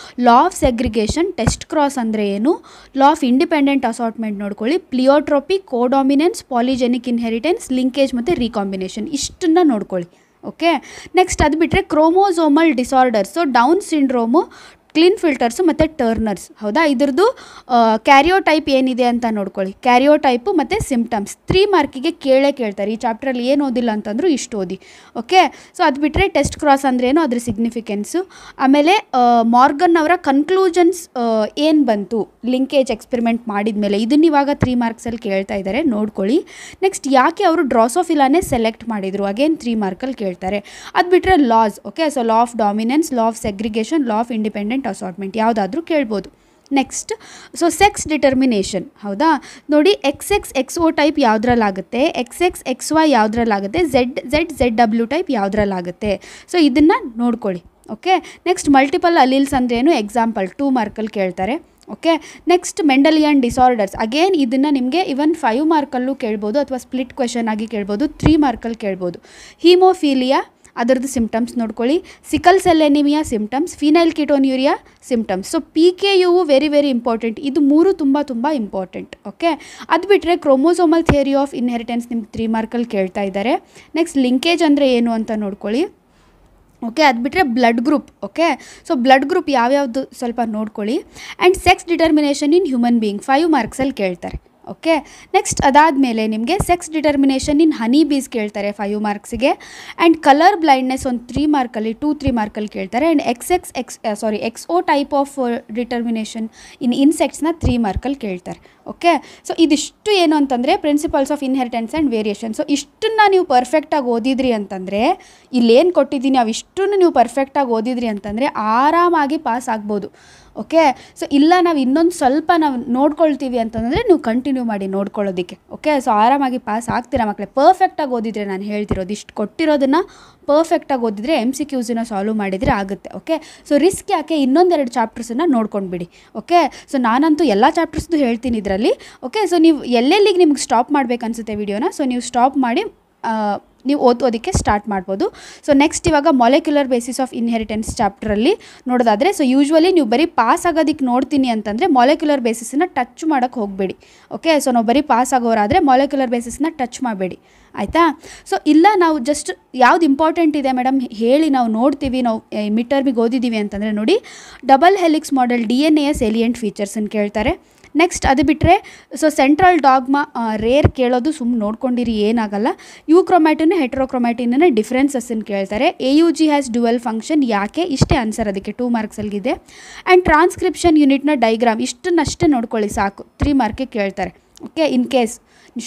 Law of segregation, test cross ಅಂದರೆ ಏನು, ಲಾ ಆಫ್ ಇಂಡಿಪೆಂಡೆಂಟ್ ಅಸಾರ್ಟ್ಮೆಂಟ್ ನೋಡ್ಕೊಳ್ಳಿ, pleiotropy, codominance, polygenic inheritance, linkage ಮತ್ತು ರೀಕಾಂಬಿನೇಷನ್, ಇಷ್ಟನ್ನು ನೋಡ್ಕೊಳ್ಳಿ. ಓಕೆ, ನೆಕ್ಸ್ಟ್ ಅದು ಬಿಟ್ಟರೆ chromosomal disorders, so down syndrome, clean filters ಮತ್ತು ಟರ್ನರ್ಸ್, ಹೌದಾ? ಇದ್ರದ್ದು ಕ್ಯಾರಿಯೋಟೈಪ್ ಏನಿದೆ ಅಂತ ನೋಡ್ಕೊಳ್ಳಿ. ಕ್ಯಾರಿಯೋಟೈಪು ಮತ್ತು ಸಿಂಪ್ಟಮ್ಸ್ 3 ಮಾರ್ಕಿಗೆ ಕೇಳ್ತಾರೆ. ಈ ಚಾಪ್ಟ್ರಲ್ಲಿ ಏನು ಓದಿಲ್ಲ ಅಂತಂದರೂ ಇಷ್ಟು ಓದಿ. ಓಕೆ, ಸೊ ಅದು ಬಿಟ್ಟರೆ ಟೆಸ್ಟ್ ಕ್ರಾಸ್ ಅಂದ್ರೇನು, ಅದ್ರ ಸಿಗ್ನಿಫಿಕೆನ್ಸು, ಆಮೇಲೆ ಮಾರ್ಗನ್ ಅವರ ಕನ್ಕ್ಲೂಷನ್ಸ್ ಏನು ಬಂತು ಲಿಂಕೇಜ್ ಎಕ್ಸ್ಪೆರಿಮೆಂಟ್ ಮಾಡಿದ ಮೇಲೆ, ಇದನ್ನ ಇವಾಗ 3 ಮಾರ್ಕ್ಸಲ್ಲಿ ಕೇಳ್ತಾ ಇದ್ದಾರೆ, ನೋಡ್ಕೊಳ್ಳಿ. ನೆಕ್ಸ್ಟ್ ಯಾಕೆ ಅವರು ಡ್ರಾಸೋಫಿಲಾನೇ ಸೆಲೆಕ್ಟ್ ಮಾಡಿದರು, ಅಗೇನ್ 3 ಮಾರ್ಕಲ್ಲಿ ಕೇಳ್ತಾರೆ. ಅದು ಬಿಟ್ಟರೆ loss. Okay, so law of dominance, law of segregation, law of independent assortment ಯಾವುದಾದ್ರೂ ಕೇಳ್ಬೋದು. ನೆಕ್ಸ್ಟ್ ಸೊ ಸೆಕ್ಸ್ ಡಿಟರ್ಮಿನೇಷನ್, ಹೌದಾ? ನೋಡಿ XX XO ಟೈಪ್ ಯಾವುದ್ರಲ್ಲಾಗುತ್ತೆ, XX XY ಯಾವುದ್ರಲ್ಲಾಗುತ್ತೆ, ZW ಟೈಪ್ ಯಾವುದ್ರಲ್ಲಾಗುತ್ತೆ. ಸೊ ಇದನ್ನು ನೋಡ್ಕೊಳ್ಳಿ. ಓಕೆ, ನೆಕ್ಸ್ಟ್ ಮಲ್ಟಿಪಲ್ ಅಲೀಲ್ಸ್ ಅಂದ್ರೇನು, ಎಕ್ಸಾಂಪಲ್ 2 ಮಾರ್ಕಲ್ಲಿ ಕೇಳ್ತಾರೆ. Okay, next Mendelian disorders, again ಇದನ್ನು ನಿಮಗೆ ಇವನ್ 5 ಮಾರ್ಕಲ್ಲೂ ಕೇಳ್ಬೋದು, ಅಥವಾ ಸ್ಪ್ಲಿಟ್ ಕ್ವೆಶನ್ ಆಗಿ ಕೇಳ್ಬೋದು, 3 ಮಾರ್ಕಲ್ಲಿ ಕೇಳ್ಬೋದು. ಹೀಮೋಫೀಲಿಯಾ, ಅದರದ್ದು ಸಿಂಪ್ಟಮ್ಸ್ ನೋಡ್ಕೊಳ್ಳಿ. Sickle cell anaemia symptoms, phenyl ketonuria symptoms. So PKU very very important. ಇದು 3 ತುಂಬ ಇಂಪಾರ್ಟೆಂಟ್. ಓಕೆ, ಅದು ಬಿಟ್ಟರೆ ಕ್ರೋಮೋಸೋಮಲ್ ಥಿಯರಿ ಆಫ್ ಇನ್ಹೆರಿಟೆನ್ಸ್ ನಿಮ್ಗೆ 3 ಮಾರ್ಕಲ್ಲಿ ಕೇಳ್ತಾ ಇದ್ದಾರೆ. ನೆಕ್ಸ್ಟ್ ಲಿಂಕೇಜ್ ಅಂದರೆ ಏನು ಅಂತ ನೋಡ್ಕೊಳ್ಳಿ. ಓಕೆ, ಅದು ಬಿಟ್ಟರೆ blood group. Okay, so blood group ಯಾವ್ಯಾವುದು ಸ್ವಲ್ಪ ನೋಡ್ಕೊಳ್ಳಿ. And sex determination in human being 5 ಮಾರ್ಕ್ಸಲ್ಲಿ ಕೇಳ್ತಾರೆ. ಓಕೆ, ನೆಕ್ಸ್ಟ್ ಅದಾದಮೇಲೆ ನಿಮಗೆ ಸೆಕ್ಸ್ ಡಿಟರ್ಮಿನೇಷನ್ ಇನ್ ಹನಿ ಬೀಸ್ ಕೇಳ್ತಾರೆ 5 ಮಾರ್ಕ್ಸಿಗೆ. ಆ್ಯಂಡ್ ಕಲರ್ ಬ್ಲೈಂಡ್ನೆಸ್ ಒಂದು 3 ಮಾರ್ಕಲ್ಲಿ 2-3 ಮಾರ್ಕಲ್ಲಿ ಕೇಳ್ತಾರೆ. And XO type of determination in ಇನ್ಸೆಕ್ಟ್ಸ್ನ 3 ಮಾರ್ಕಲ್ಲಿ ಕೇಳ್ತಾರೆ. ಓಕೆ, ಸೊ ಇದಿಷ್ಟು ಏನು ಅಂತಂದರೆ principles of inheritance and variation. So ಇಷ್ಟನ್ನು ನೀವು ಪರ್ಫೆಕ್ಟಾಗಿ ಓದಿದ್ರಿ ಅಂತಂದರೆ, ಇಲ್ಲೇನು ಕೊಟ್ಟಿದ್ದೀನಿ ಅವಿಷ್ಟನ್ನು ನೀವು ಪರ್ಫೆಕ್ಟಾಗಿ ಓದಿದ್ರಿ ಅಂತಂದರೆ ಆರಾಮಾಗಿ ಪಾಸ್ ಆಗ್ಬೋದು. ಓಕೆ, ಸೊ ಇಲ್ಲ ನಾವು ಇನ್ನೊಂದು ಸ್ವಲ್ಪ ನಾವು ನೋಡ್ಕೊಳ್ತೀವಿ ಅಂತಂದರೆ ನೀವು ಕಂಟಿನ್ಯೂ ಮಾಡಿ ನೋಡ್ಕೊಳ್ಳೋದಕ್ಕೆ. ಓಕೆ, ಸೊ ಆರಾಮಾಗಿ ಪಾಸ್ ಆಗ್ತೀರಾ ಮಕ್ಕಳೇ, ಪರ್ಫೆಕ್ಟಾಗಿ ಓದಿದರೆ. ನಾನು ಹೇಳ್ತಿರೋದು ಇಷ್ಟು ಕೊಟ್ಟಿರೋದನ್ನು ಪರ್ಫೆಕ್ಟಾಗಿ ಓದಿದರೆ MCQsನ ಸಾಲ್ವ್ ಮಾಡಿದರೆ ಆಗುತ್ತೆ. ಓಕೆ, ಸೊ ರಿಸ್ಕ್ ಯಾಕೆ, ಇನ್ನೊಂದೆರಡು ಚಾಪ್ಟರ್ಸನ್ನು ನೋಡ್ಕೊಂಡು ಬಿಡಿ. ಓಕೆ, ಸೊ ನಾನಂತೂ ಎಲ್ಲ ಚಾಪ್ಟರ್ಸ್ದು ಹೇಳ್ತೀನಿ ಇದರಲ್ಲಿ. ಓಕೆ, ಸೊ ನೀವು ಎಲ್ಲೆಲ್ಲಿಗೆ ನಿಮ್ಗೆ ಸ್ಟಾಪ್ ಮಾಡಬೇಕು ಅನಿಸುತ್ತೆ ವಿಡಿಯೋನ, ಸೊ ನೀವು ಸ್ಟಾಪ್ ಮಾಡಿ ನೀವು ಓದೋದಕ್ಕೆ ಸ್ಟಾರ್ಟ್ ಮಾಡ್ಬೋದು. ಸೊ ನೆಕ್ಸ್ಟ್ ಇವಾಗ ಮಾಲಿಕ್ಯುಲರ್ ಬೇಸಿಸ್ ಆಫ್ ಇನ್ಹೆರಿಟೆನ್ಸ್ ಚಾಪ್ಟ್ರಲ್ಲಿ ನೋಡೋದಾದರೆ, ಸೊ ಯೂಶ್ವಲಿ ನೀವು ಬರೀ ಪಾಸ್ ಆಗೋದಕ್ಕೆ ನೋಡ್ತೀನಿ ಅಂತಂದರೆ ಮಾಲಿಕ್ಯುಲರ್ ಬೇಸಿಸನ್ನು ಟಚ್ ಮಾಡೋಕ್ಕೆ ಹೋಗಬೇಡಿ. ಓಕೆ, ಸೊ ನಾವು ಬರೀ ಪಾಸ್ ಆಗೋರಾದರೆ ಮಾಲಿಕ್ಯುಲರ್ ಬೇಸಿಸನ್ನ ಟಚ್ ಮಾಡಬೇಡಿ, ಆಯಿತಾ? ಸೊ ಇಲ್ಲ ನಾವು ಜಸ್ಟ್ ಯಾವ್ದು ಇಂಪಾರ್ಟೆಂಟ್ ಇದೆ ಮೇಡಮ್ ಹೇಳಿ ನಾವು ನೋಡ್ತೀವಿ, ನಾವು ಮಿಡ್ ಟರ್ಮಿಗೆ ಓದಿದ್ದೀವಿ ಅಂತಂದರೆ ನೋಡಿ, ಡಬಲ್ ಹೆಲಿಕ್ಸ್ ಮಾಡೆಲ್ DNA ಸೇಲಿಯೆಂಟ್ ಫೀಚರ್ಸನ್ನು ಕೇಳ್ತಾರೆ. ನೆಕ್ಸ್ಟ್ ಅದು ಬಿಟ್ಟರೆ ಸೊ ಸೆಂಟ್ರಲ್ ಡಾಗ್ಮಾ ರೇರ್ ಕೇಳೋದು, ಸುಮ್ಮನೆ ನೋಡ್ಕೊಂಡಿರಿ ಏನಾಗಲ್ಲ. ಯೂಕ್ರೊಮ್ಯಾಟಿನ್ ಹೆಟ್ರೋಕ್ರೊಮ್ಯಾಟಿನ್ನ ಡಿಫ್ರೆನ್ಸಸ್ಸನ್ನು ಕೇಳ್ತಾರೆ. AUG ಹ್ಯಾಸ್ ಡ್ಯುಯಲ್ ಫಂಕ್ಷನ್, ಯಾಕೆ, ಇಷ್ಟೇ ಆನ್ಸರ್ ಅದಕ್ಕೆ 2 ಮಾರ್ಕ್ಸಲ್ಲಿದೆ. ಆ್ಯಂಡ್ ಟ್ರಾನ್ಸ್ಕ್ರಿಪ್ಷನ್ ಯೂನಿಟ್ನ ಡೈಗ್ರಾಮ್, ಇಷ್ಟನ್ನಷ್ಟೇ ನೋಡ್ಕೊಳ್ಳಿ ಸಾಕು, 3 ಮಾರ್ಕಿಗೆ ಕೇಳ್ತಾರೆ. ಓಕೆ, ಇನ್ ಕೇಸ್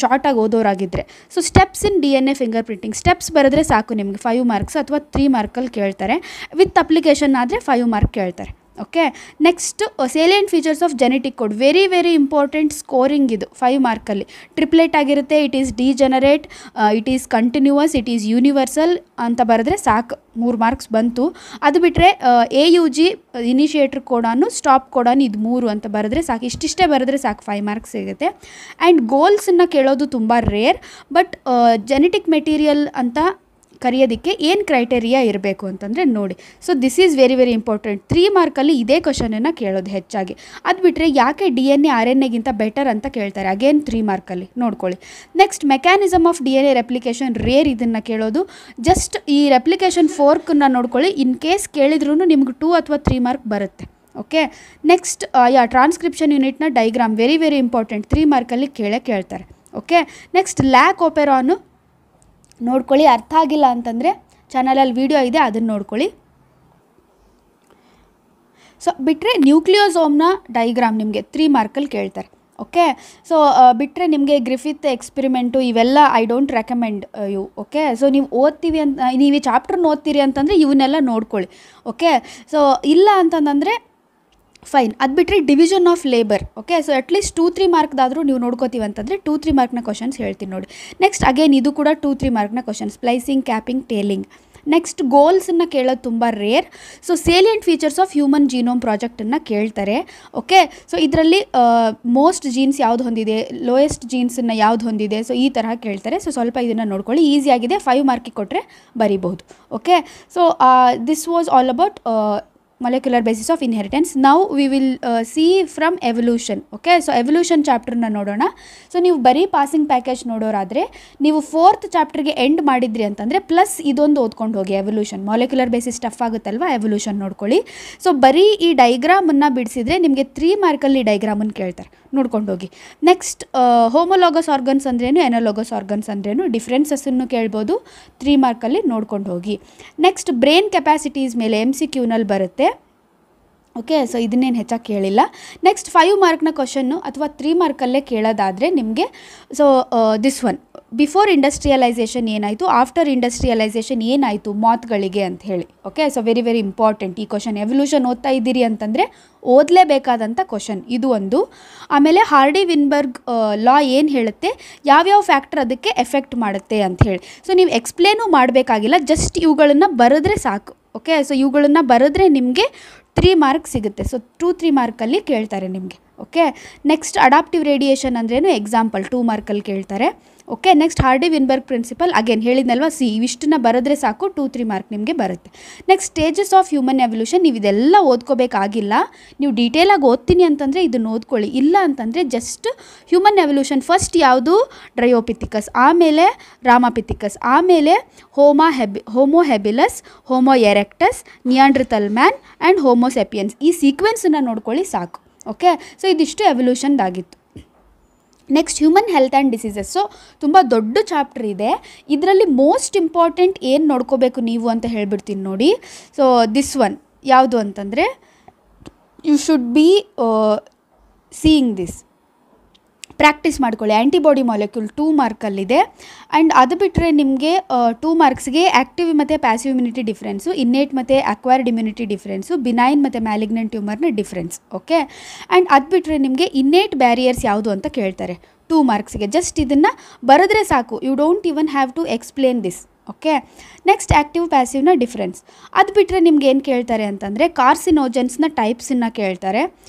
ಶಾರ್ಟಾಗಿ ಓದೋರಾಗಿದ್ದರೆ. So steps in DNA finger printing, steps ಬರೆದ್ರೆ ಸಾಕು ನಿಮಗೆ 5 ಮಾರ್ಕ್ಸ್ ಅಥವಾ 3 ಮಾರ್ಕಲ್ಲಿ ಕೇಳ್ತಾರೆ. ವಿತ್ ಅಪ್ಲಿಕೇಶನ್ ಆದರೆ 5 ಮಾರ್ಕ್ ಕೇಳ್ತಾರೆ. Okay, next salient features of genetic code, very very important scoring ಇದು 5 ಮಾರ್ಕಲ್ಲಿ. ಟ್ರಿಪ್ಲೆಟ್ ಆಗಿರುತ್ತೆ, it is degenerate, it is continuous, it is universal ಅಂತ ಬರೆದ್ರೆ ಸಾಕು, 3 ಮಾರ್ಕ್ಸ್ ಬಂತು. ಅದು ಬಿಟ್ಟರೆ AUG ಇನಿಷಿಯೇಟರ್ ಕೋಡಾನು, ಸ್ಟಾಪ್ ಕೋಡಾನು, ಇದು 3 ಅಂತ ಬರೆದ್ರೆ ಸಾಕು. ಇಷ್ಟಿಷ್ಟೇ ಬರೆದ್ರೆ ಸಾಕು, 5 ಮಾರ್ಕ್ಸ್ ಸಿಗುತ್ತೆ. ಆ್ಯಂಡ್ ಗೋಲ್ಸನ್ನು ಕೇಳೋದು ತುಂಬ ರೇರ್, ಬಟ್ ಜೆನೆಟಿಕ್ ಮೆಟೀರಿಯಲ್ ಅಂತ ಕರೆಯೋದಕ್ಕೆ ಏನು ಕ್ರೈಟೇರಿಯಾ ಇರಬೇಕು ಅಂತಂದರೆ ನೋಡಿ. So this is very very important. 3 ಮಾರ್ಕಲ್ಲಿ ಇದೇ ಕ್ವಶನನ್ನು ಕೇಳೋದು ಹೆಚ್ಚಾಗಿ. ಅದು ಬಿಟ್ಟರೆ ಯಾಕೆ DNA RNAಗಿಂತ ಬೆಟರ್ ಅಂತ ಕೇಳ್ತಾರೆ, ಅಗೇನ್ 3 ಮಾರ್ಕಲ್ಲಿ ನೋಡ್ಕೊಳ್ಳಿ. Next mechanism of DNA replication rare, ಇದನ್ನು ಕೇಳೋದು. ಜಸ್ಟ್ ಈ ರೆಪ್ಲಿಕೇಶನ್ ಫೋರ್ಕನ್ನು ನೋಡ್ಕೊಳ್ಳಿ, ಇನ್ ಕೇಸ್ ಕೇಳಿದ್ರೂ ನಿಮ್ಗೆ 2 ಅಥವಾ 3 ಮಾರ್ಕ್ ಬರುತ್ತೆ. ಓಕೆ, ನೆಕ್ಸ್ಟ್ ಟ್ರಾನ್ಸ್ಕ್ರಿಪ್ಷನ್ ಯೂನಿಟ್ನ ಡೈಗ್ರಾಮ್ ವೆರಿ ವೆರಿ ಇಂಪಾರ್ಟೆಂಟ್, 3 ಮಾರ್ಕಲ್ಲಿ ಕೇಳ್ತಾರೆ. ಓಕೆ, ನೆಕ್ಸ್ಟ್ ಲ್ಯಾಕ್ ಓಪೆರಾನು ನೋಡ್ಕೊಳ್ಳಿ. ಅರ್ಥ ಆಗಿಲ್ಲ ಅಂತಂದರೆ ಚಾನಲಲ್ಲಿ ವಿಡಿಯೋ ಇದೆ, ಅದನ್ನು ನೋಡ್ಕೊಳ್ಳಿ. ಸೊ ಬಿಟ್ಟರೆ ನ್ಯೂಕ್ಲಿಯೋಸೋಮ್ನ ಡೈಗ್ರಾಮ್ ನಿಮಗೆ 3 ಮಾರ್ಕಲ್ಲಿ ಕೇಳ್ತಾರೆ. ಓಕೆ, ಸೊ ಬಿಟ್ಟರೆ ನಿಮಗೆ ಗ್ರಿಫಿತ್ ಎಕ್ಸ್ಪೆರಿಮೆಂಟು ಇವೆಲ್ಲ I don't recommend you. Okay, so ನೀವು ಓದ್ತೀವಿ ಅಂತ, ನೀವು ಈ ಚಾಪ್ಟರ್ನ ಓದ್ತೀರಿ ಅಂತಂದರೆ ಇವನ್ನೆಲ್ಲ ನೋಡ್ಕೊಳ್ಳಿ. ಓಕೆ, ಸೊ ಇಲ್ಲ ಅಂತಂದರೆ ಫೈನ್. ಅದು ಬಿಟ್ಟರೆ division of labour. Okay, so at least 2-3 ಮಾರ್ಕ್ದಾದರೂ ನೀವು ನೋಡ್ಕೋತೀವಿ ಅಂತಂದರೆ 2-3 ಮಾರ್ಕ್ನ ಕ್ವಶನ್ಸ್ ಹೇಳ್ತೀನಿ ನೋಡಿ. ನೆಕ್ಸ್ಟ್ ಅಗೇನ್ ಇದು ಕೂಡ 2-3 ಮಾರ್ಕ್ನ questions, splicing, capping, tailing. Next ಗೋಲ್ಸನ್ನು ಕೇಳೋದು ತುಂಬ rare. So salient features of human genome ಪ್ರಾಜೆಕ್ಟನ್ನು ಕೇಳ್ತಾರೆ. ಓಕೆ, ಸೊ ಇದರಲ್ಲಿ ಮೋಸ್ಟ್ ಜೀನ್ಸ್ ಯಾವುದು ಹೊಂದಿದೆ, ಲೋಯೆಸ್ಟ್ ಜೀನ್ಸನ್ನು ಯಾವುದು ಹೊಂದಿದೆ, ಸೊ ಈ ತರಹ ಕೇಳ್ತಾರೆ. ಸೊ ಸ್ವಲ್ಪ ಇದನ್ನು ನೋಡ್ಕೊಳ್ಳಿ, ಈಸಿಯಾಗಿದೆ, 5 ಮಾರ್ಕಿಗೆ ಕೊಟ್ಟರೆ ಬರೀಬಹುದು. Okay, so this was all about molecular basis of inheritance. Now we will see from evolution. Okay, so evolution ಚಾಪ್ಟರ್ನ ನೋಡೋಣ. ಸೊ ನೀವು ಬರೀ ಪಾಸಿಂಗ್ ಪ್ಯಾಕೇಜ್ ನೋಡೋರಾದರೆ ನೀವು 4th ಚಾಪ್ಟರ್ಗೆ ಎಂಡ್ ಮಾಡಿದ್ರಿ ಅಂತಂದರೆ ಪ್ಲಸ್ ಇದೊಂದು ಓದ್ಕೊಂಡು ಹೋಗಿ, ಎವಲ್ಯೂಷನ್. ಮೊಲೆಕ್ಯುಲರ್ ಬೇಸಿಸ್ ಟಫ್ ಆಗುತ್ತಲ್ವ, ಎವಲ್ಯೂಷನ್ ನೋಡ್ಕೊಳ್ಳಿ. ಸೊ ಬರೀ ಈ ಡೈಗ್ರಾಮನ್ನು ಬಿಡಿಸಿದ್ರೆ ನಿಮಗೆ 3 ಮಾರ್ಕಲ್ಲಿ ಡೈಗ್ರಾಮನ್ನು ಕೇಳ್ತಾರೆ, ನೋಡ್ಕೊಂಡು ಹೋಗಿ. ನೆಕ್ಸ್ಟ್ ಹೋಮೋಲಾಗಸ್ ಆರ್ಗನ್ಸ್ ಅಂದ್ರೇನು, ಎನೋಲಾಗಸ್ ಆರ್ಗನ್ಸ್ ಅಂದ್ರೇನು, ಡಿಫ್ರೆನ್ಸಸ್ಸನ್ನು ಕೇಳ್ಬೋದು, 3 ಮಾರ್ಕಲ್ಲಿ ನೋಡ್ಕೊಂಡು ಹೋಗಿ. ನೆಕ್ಸ್ಟ್ ಬ್ರೈನ್ ಕೆಪಾಸಿಟೀಸ್ ಮೇಲೆ MCQನಲ್ಲಿ ಬರುತ್ತೆ. ಓಕೆ, ಸೊ ಇದನ್ನೇನು ಹೆಚ್ಚಾಗಿ ಕೇಳಿಲ್ಲ. ನೆಕ್ಸ್ಟ್ 5 ಮಾರ್ಕ್ನ ಕ್ವಶನ್ನು ಅಥವಾ 3 ಮಾರ್ಕಲ್ಲೇ ಕೇಳೋದಾದರೆ ನಿಮಗೆ, so this one, before industrialisation ಏನಾಯಿತು, ಆಫ್ಟರ್ ಇಂಡಸ್ಟ್ರಿಯಲೈಸೇಷನ್ ಏನಾಯಿತು ಮಾತುಗಳಿಗೆ ಅಂತ ಹೇಳಿ. Okay, so very very important ಈ ಕ್ವಶನ್. ಎವಲ್ಯೂಷನ್ ಓದ್ತಾ ಇದ್ದೀರಿ ಅಂತಂದರೆ ಓದಲೇಬೇಕಾದಂಥ ಕ್ವಶನ್ ಇದು ಒಂದು. ಆಮೇಲೆ ಹಾರ್ಡಿ ವಿನ್ಬರ್ಗ್ ಲಾ ಏನು ಹೇಳುತ್ತೆ, ಯಾವ್ಯಾವ ಫ್ಯಾಕ್ಟರ್ ಅದಕ್ಕೆ ಎಫೆಕ್ಟ್ ಮಾಡುತ್ತೆ ಅಂತ ಹೇಳಿ. ಸೊ ನೀವು ಎಕ್ಸ್ಪ್ಲೇನೂ ಮಾಡಬೇಕಾಗಿಲ್ಲ, ಜಸ್ಟ್ ಇವುಗಳನ್ನು ಬರೆದ್ರೆ ಸಾಕು. ಓಕೆ, ಸೊ ಇವುಗಳನ್ನು ಬರೆದ್ರೆ ನಿಮಗೆ 3 ಮಾರ್ಕ್ ಸಿಗುತ್ತೆ. ಸೊ 2-3 ಮಾರ್ಕಲ್ಲಿ ಕೇಳ್ತಾರೆ ನಿಮಗೆ. ಓಕೆ, ನೆಕ್ಸ್ಟ್ ಅಡಾಪ್ಟಿವ್ ರೇಡಿಯೇಷನ್ ಅಂದ್ರೇನು ಎಕ್ಸಾಂಪಲ್ 2 ಮಾರ್ಕಲ್ಲಿ ಕೇಳ್ತಾರೆ. Okay, next Hardy Weinberg principle, again ಹೇಳಿದ್ನಲ್ವ, ಇವಿಷ್ಟನ್ನ ಬರೆದ್ರೆ ಸಾಕು, 2-3 ಮಾರ್ಕ್ ನಿಮಗೆ ಬರುತ್ತೆ. Next stages of human evolution, ನೀವು ಇದೆಲ್ಲ ಓದ್ಕೋಬೇಕಾಗಿಲ್ಲ, ನೀವು ಡೀಟೇಲಾಗಿ ಓದ್ತೀನಿ ಅಂತಂದರೆ ಇದನ್ನು ಓದ್ಕೊಳ್ಳಿ. ಇಲ್ಲ ಅಂತಂದರೆ ಜಸ್ಟ್ ಹ್ಯೂಮನ್ ಎವಲ್ಯೂಷನ್ ಫಸ್ಟ್ ಯಾವುದು, ಡ್ರಯೋಪಿಥಿಕಸ್, ಆಮೇಲೆ ರಾಮಾಪಿಥಿಕಸ್, ಆಮೇಲೆ Homo habilis, Homo erectus, Neanderthal man and Homo sapiens. ಈ ಸೀಕ್ವೆನ್ಸನ್ನು ನೋಡ್ಕೊಳ್ಳಿ ಸಾಕು. ಓಕೆ, ಸೊ ಇದಿಷ್ಟು ಎವಲ್ಯೂಷನ್ದಾಗಿತ್ತು. Next human health and diseases. So ತುಂಬ ದೊಡ್ಡ ಚಾಪ್ಟರ್ ಇದೆ, ಇದರಲ್ಲಿ ಮೋಸ್ಟ್ ಇಂಪಾರ್ಟೆಂಟ್ ಏನು ನೋಡ್ಕೋಬೇಕು ನೀವು ಅಂತ ಹೇಳ್ಬಿಡ್ತೀನಿ ನೋಡಿ. ಸೊ ದಿಸ್ ಒನ್ ಯಾವುದು ಅಂತಂದರೆ, you should be seeing this, practice ಮಾಡ್ಕೊಳ್ಳಿ. ಆ್ಯಂಟಿಬಾಡಿ ಮಾಲಿಕ್ಯೂಲ್ 2 ಮಾರ್ಕಲ್ಲಿದೆ. ಆ್ಯಂಡ್ ಅದು ಬಿಟ್ಟರೆ ನಿಮಗೆ 2 ಮಾರ್ಕ್ಸ್ಗೆ ಆ್ಯಕ್ಟಿವ್ ಮತ್ತು ಪ್ಯಾಸಿವ್ ಇಮ್ಯುನಿಟಿ ಡಿಫ್ರೆನ್ಸು, ಇನ್ನೇಟ್ ಮತ್ತು ಅಕ್ವೈರ್ಡ್ ಇಮ್ಯುನಿಟಿ ಡಿಫ್ರೆನ್ಸು, ಬಿನೈನ್ ಮತ್ತು ಮ್ಯಾಲಿಗ್ನೆಂಟ್ ಟ್ಯೂಮರ್ನ ಡಿಫ್ರೆನ್ಸ್. ಓಕೆ, ಆ್ಯಂಡ್ ಅದು ಬಿಟ್ಟರೆ ನಿಮಗೆ ಇನ್ನೇಟ್ ಬ್ಯಾರಿಯರ್ಸ್ ಯಾವುದು ಅಂತ ಕೇಳ್ತಾರೆ 2 ಮಾರ್ಕ್ಸ್ಗೆ. ಜಸ್ಟ್ ಇದನ್ನು ಬರೆದ್ರೆ ಸಾಕು, you don't even have to explain this. Okay, next active ಪ್ಯಾಸಿವ್ನ ಡಿಫ್ರೆನ್ಸ್. ಅದು ಬಿಟ್ಟರೆ ನಿಮ್ಗೆ ಏನು ಕೇಳ್ತಾರೆ ಅಂತಂದರೆ ಕಾರ್ಸಿನೋಜನ್ಸ್ನ ಟೈಪ್ಸನ್ನು ಕೇಳ್ತಾರೆ.